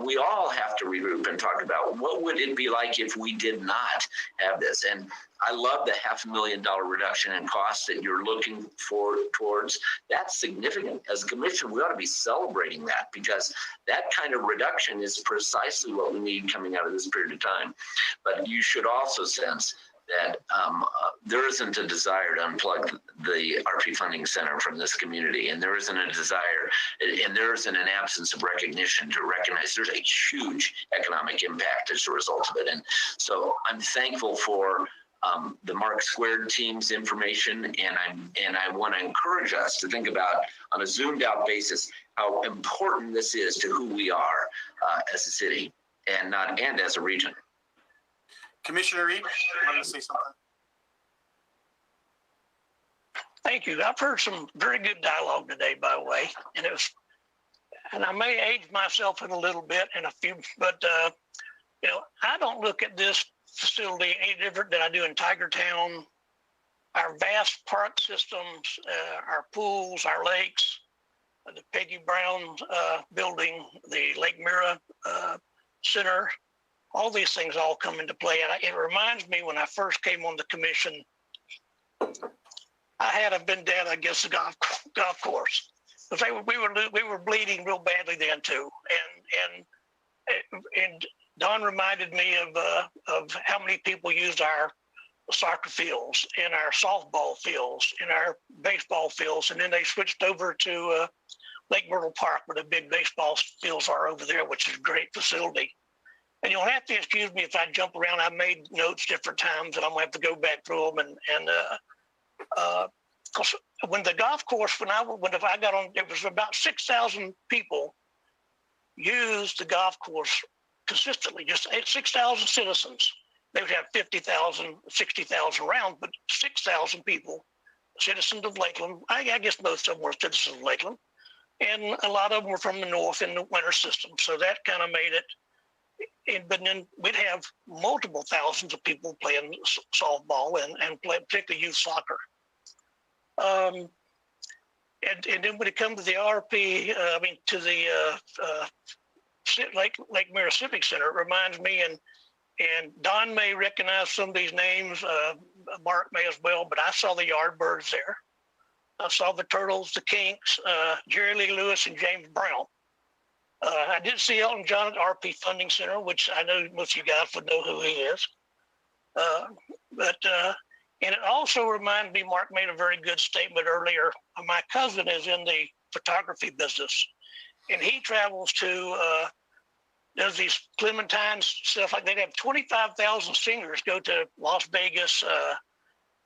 we all have to regroup and talk about what would it be like if we did not have this. And I love the $500,000 reduction in costs that you're looking towards. That's significant. As a commission, we ought to be celebrating that, because that kind of reduction is precisely what we need coming out of this period of time. But you should also sense that there isn't a desire to unplug the RP Funding Center from this community, and there isn't a desire, and there isn't an absence of recognition to recognize there's a huge economic impact as a result of it. And so I'm thankful for the Mark Squared team's information, and I want to encourage us to think about, on a zoomed out basis, how important this is to who we are as a city and as a region. Commissioner Reed, wanted to say something? Thank you. I've heard some very good dialogue today, by the way, and I may age myself in a little bit in a few, but I don't look at this facility any different than I do in Tiger Town. Our vast park systems, our pools, our lakes, the Peggy Brown building, the Lake Mira Center, all these things all come into play. And it reminds me when I first came on the commission, I had a vendetta against the golf course, because we were bleeding real badly then too. And Don reminded me of how many people used our soccer fields and our softball fields and our baseball fields, and then they switched over to Lake Myrtle Park, where the big baseball fields are over there, which is a great facility. And you'll have to excuse me if I jump around. I made notes different times, and I'm gonna have to go back through them. Because when the golf course, when I got on, it was about 6,000 people used the golf course consistently. Just 6,000 citizens. They would have 50,000, 60,000 around, but 6,000 people, citizens of Lakeland. I guess most of them were citizens of Lakeland, and a lot of them were from the north in the winter system. So that kind of made it. But then we'd have multiple thousands of people playing softball and particularly youth soccer. And then when it comes to the RP, to the Lake Mira Civic Center, it reminds me, and Don may recognize some of these names, Mark may as well, but I saw the Yardbirds there. I saw the Turtles, the Kinks, Jerry Lee Lewis, and James Brown. I did see Elton John at RP Funding Center, which I know most of you guys would know who he is. And it also reminded me, Mark made a very good statement earlier. My cousin is in the photography business, and he travels to, does these Clementine stuff, like they'd have 25,000 singers go to Las Vegas,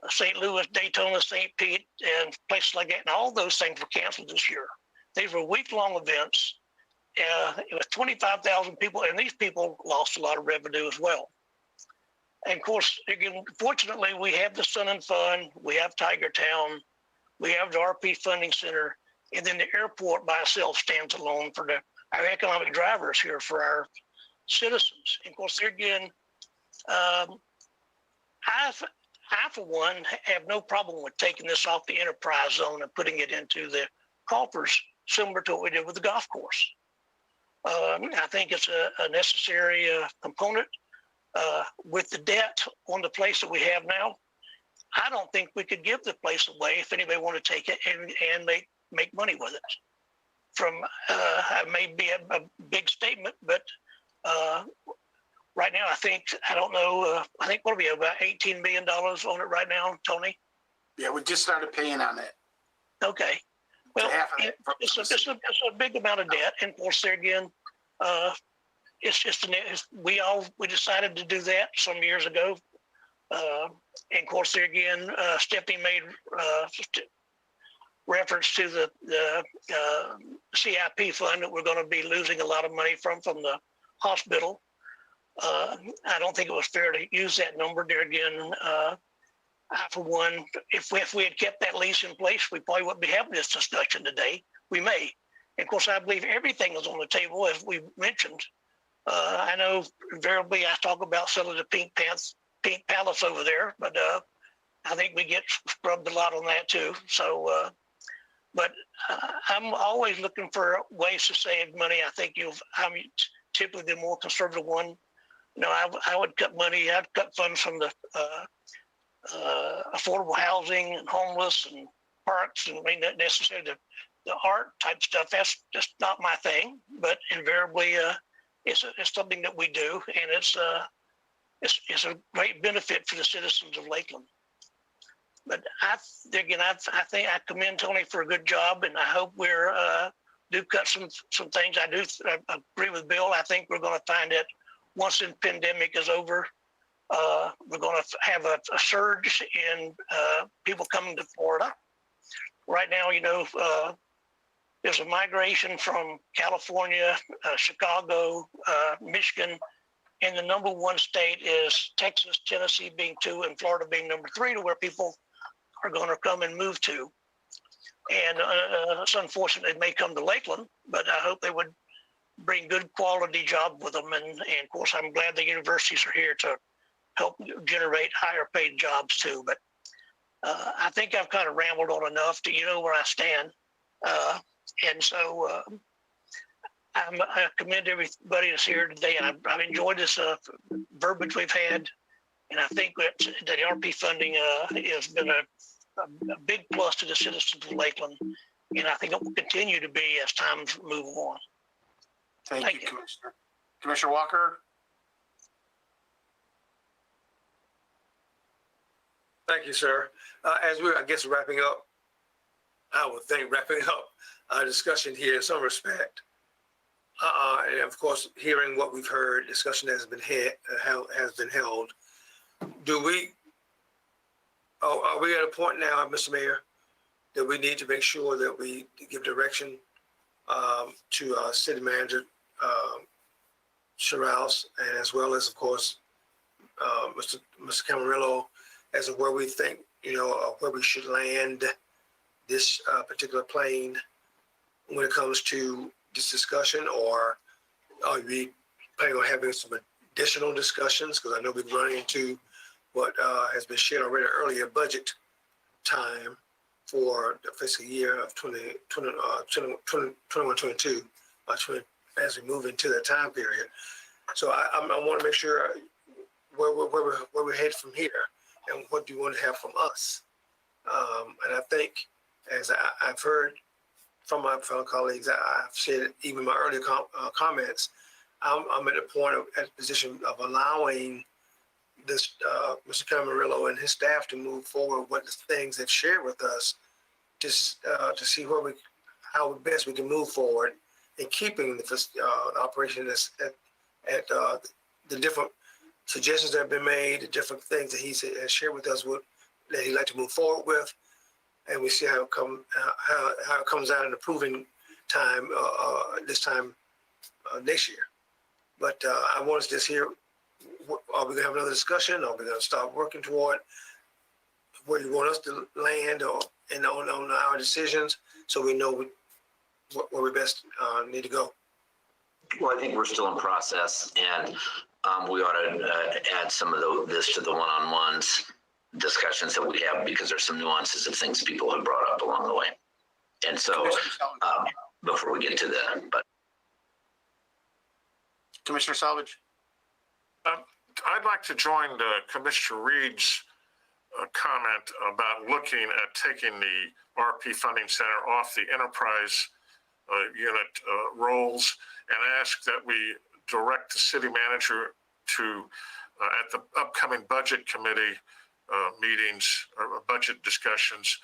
St. Louis, Daytona, St. Pete, and places like that. And all those things were canceled this year. These were week-long events. It was 25,000 people, and these people lost a lot of revenue as well. And of course, again, fortunately, we have the Sun and Fun, we have Tiger Town, we have the RP Funding Center, and then the airport by itself stands alone for our economic drivers here for our citizens. And of course, there again, I, for one, have no problem with taking this off the enterprise zone and putting it into the coffers, similar to what we did with the golf course. I think it's a necessary component. With the debt on the place that we have now, I don't think we could give the place away if anybody wanted to take it and make money with it. It may be a big statement, but right now I think, I don't know, I think we'll be about $18 million on it right now, Tony. Yeah, we just started paying on it. Okay. Well, it's a big amount of debt, and of course, there again, we decided to do that some years ago, and of course, there again, Stephanie made reference to the CIP fund that we're going to be losing a lot of money from the hospital. I don't think it was fair to use that number there again. For one, if we had kept that lease in place, we probably wouldn't be having this discussion today. We may. And of course, I believe everything is on the table, as we mentioned. I know invariably I talk about selling the Pink Palace over there, but I think we get scrubbed a lot on that too. So, but I'm always looking for ways to save money. I think typically the more conservative one. I would cut money. I'd cut funds from the affordable housing and homeless and parks, and I mean, not necessarily the art type stuff. That's just not my thing. But invariably, it's something that we do, and it's a great benefit for the citizens of Lakeland. But I think I commend Tony for a good job, and I hope we're do cut some things. I agree with Bill. I think we're going to find that once the pandemic is over, we're going to have a surge in people coming to Florida. Right now, there's a migration from California, Chicago, Michigan, and the number one state is Texas, Tennessee being 2, and Florida being number 3, to where people are going to come and move to. And it's unfortunate it may come to Lakeland, but I hope they would bring good quality job with them. And of course, I'm glad the universities are here to help generate higher paid jobs too. But I think I've kind of rambled on enough to where I stand. And so I commend everybody that's here today. And I've enjoyed this verbiage we've had. And I think that the RP funding has been a big plus to the citizens of Lakeland. And I think it will continue to be as times move on. Thank you, Commissioner. Commissioner Walker? Thank you, sir. As we're, I guess, wrapping up our discussion here in some respect, and of course, hearing what we've heard, discussion that has been held. Are we at a point now, Mr. Mayor, that we need to make sure that we give direction to City Manager Sherrouse, and as well as, of course, Mr. Camarillo, as to where we think, where we should land this particular plane when it comes to this discussion, or are we planning on having some additional discussions? Because I know we've run into what has been shared already earlier, budget time for the fiscal year of 21-22, as we move into that time period. So I want to make sure where we're headed from here, and what do you want to have from us? And I think, as I've heard from my fellow colleagues, I've said even in my earlier comments, I'm at a point at the position of allowing this Mr. Camarillo and his staff to move forward with the things they've shared with us, just to see how best we can move forward in keeping the operation at the different suggestions that have been made, the different things that he has shared with us that he'd like to move forward with, and we see how it comes out in the proving time this time next year. But I want us to just hear. Are we going to have another discussion? Are we going to start working toward where you want us to land, or on our decisions, so we know where we best need to go? Well, I think we're still in process, and we ought to add some of this to the one-on-ones discussions that we have, because there's some nuances of things people have brought up along the way. And so before we get to that, but Commissioner Salvage? I'd like to join Commissioner Reed's comment about looking at taking the RP Funding Center off the enterprise unit roles, and ask that we direct the city manager to, at the upcoming budget committee meetings or budget discussions,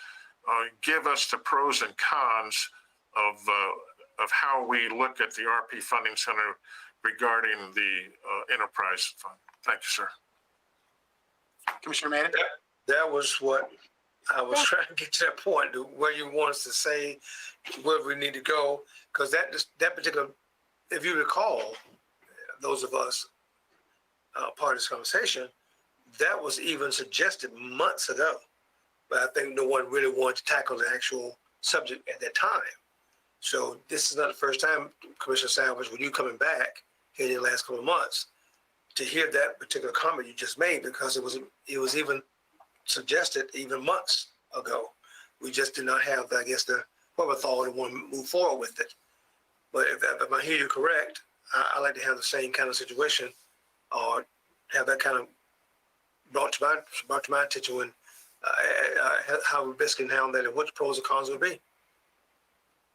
give us the pros and cons of how we look at the RP Funding Center regarding the enterprise fund. Thank you, sir. Commissioner Manning? That was what I was trying to get to, that point, to where you want us to say where we need to go, because that particular, if you recall, those of us part of this conversation, that was even suggested months ago, but I think no one really wanted to tackle the actual subject at that time. So this is not the first time, Commissioner Salvage, with you coming back here in the last couple of months, to hear that particular comment you just made, because it was even suggested even months ago. We just did not have, I guess, the wherewithal to want to move forward with it. But if I hear you correct, I like to have the same kind of situation, or have that kind of brought to my attention when how we best can handle that and what the pros and cons would be.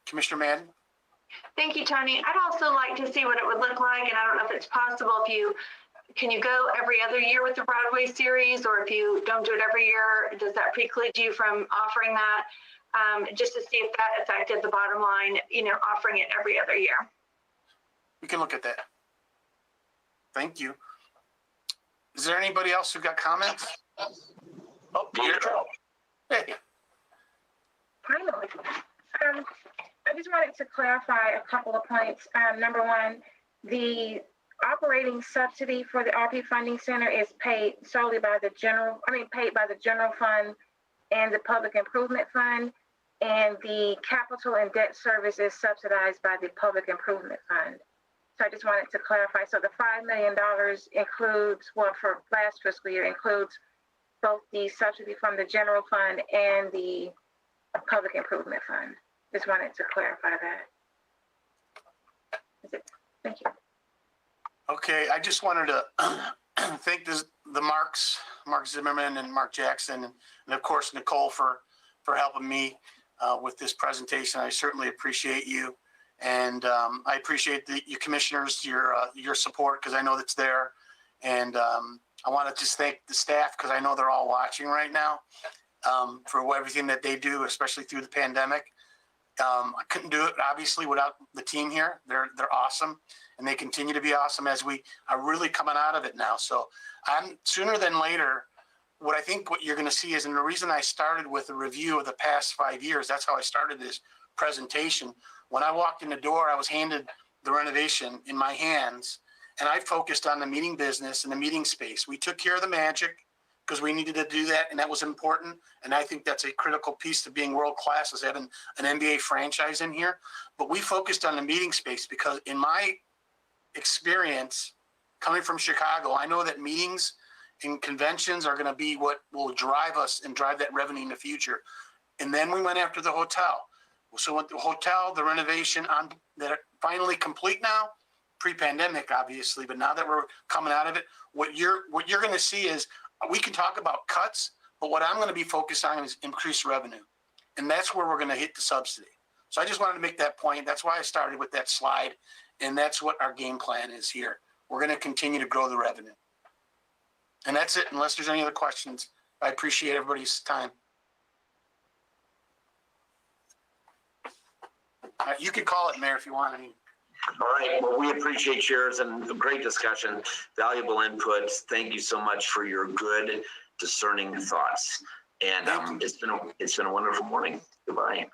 Commissioner Madden? Thank you, Tony. I'd also like to see what it would look like, and I don't know if it's possible can you go every other year with the Broadway series, or if you don't do it every year, does that preclude you from offering that? Just to see if that affected the bottom line, offering it every other year. We can look at that. Thank you. Is there anybody else who got comments? Oh, Deirdre. Hey. Finally. I just wanted to clarify a couple of points. Number one, the operating subsidy for the RP Funding Center is paid solely by the general fund and the public improvement fund, and the capital and debt service is subsidized by the public improvement fund. So I just wanted to clarify. So the $5 million includes, well, for last fiscal year, includes both the subsidy from the general fund and the public improvement fund. Just wanted to clarify that. That's it. Thank you. Okay, I just wanted to thank the Mark Zimmerman and Mark Jackson, and of course Nicole for helping me with this presentation. I certainly appreciate you, and I appreciate you commissioners, your support, because I know that's there. And I want to just thank the staff, because I know they're all watching right now, for everything that they do, especially through the pandemic. I couldn't do it, obviously, without the team here. They're awesome, and they continue to be awesome as we are really coming out of it now. So I'm sooner than later, what you're going to see is, and the reason I started with a review of the past 5 years, that's how I started this presentation. When I walked in the door, I was handed the renovation in my hands, and I focused on the meeting business and the meeting space. We took care of the magic because we needed to do that, and that was important. And I think that's a critical piece to being world-class, is having an NBA franchise in here. But we focused on the meeting space because, in my experience, coming from Chicago, I know that meetings and conventions are going to be what will drive us and drive that revenue in the future. And then we went after the hotel. So with the hotel, the renovation that are finally complete now, pre-pandemic, obviously, but now that we're coming out of it, what you're going to see is, we can talk about cuts, but what I'm going to be focused on is increased revenue. And that's where we're going to hit the subsidy. So I just wanted to make that point. That's why I started with that slide. And that's what our game plan is here. We're going to continue to grow the revenue. And that's it, unless there's any other questions. I appreciate everybody's time. You can call it, Mayor, if you want. All right. Well, we appreciate yours and a great discussion, valuable input. Thank you so much for your good, discerning thoughts. And it's been a wonderful morning. Goodbye.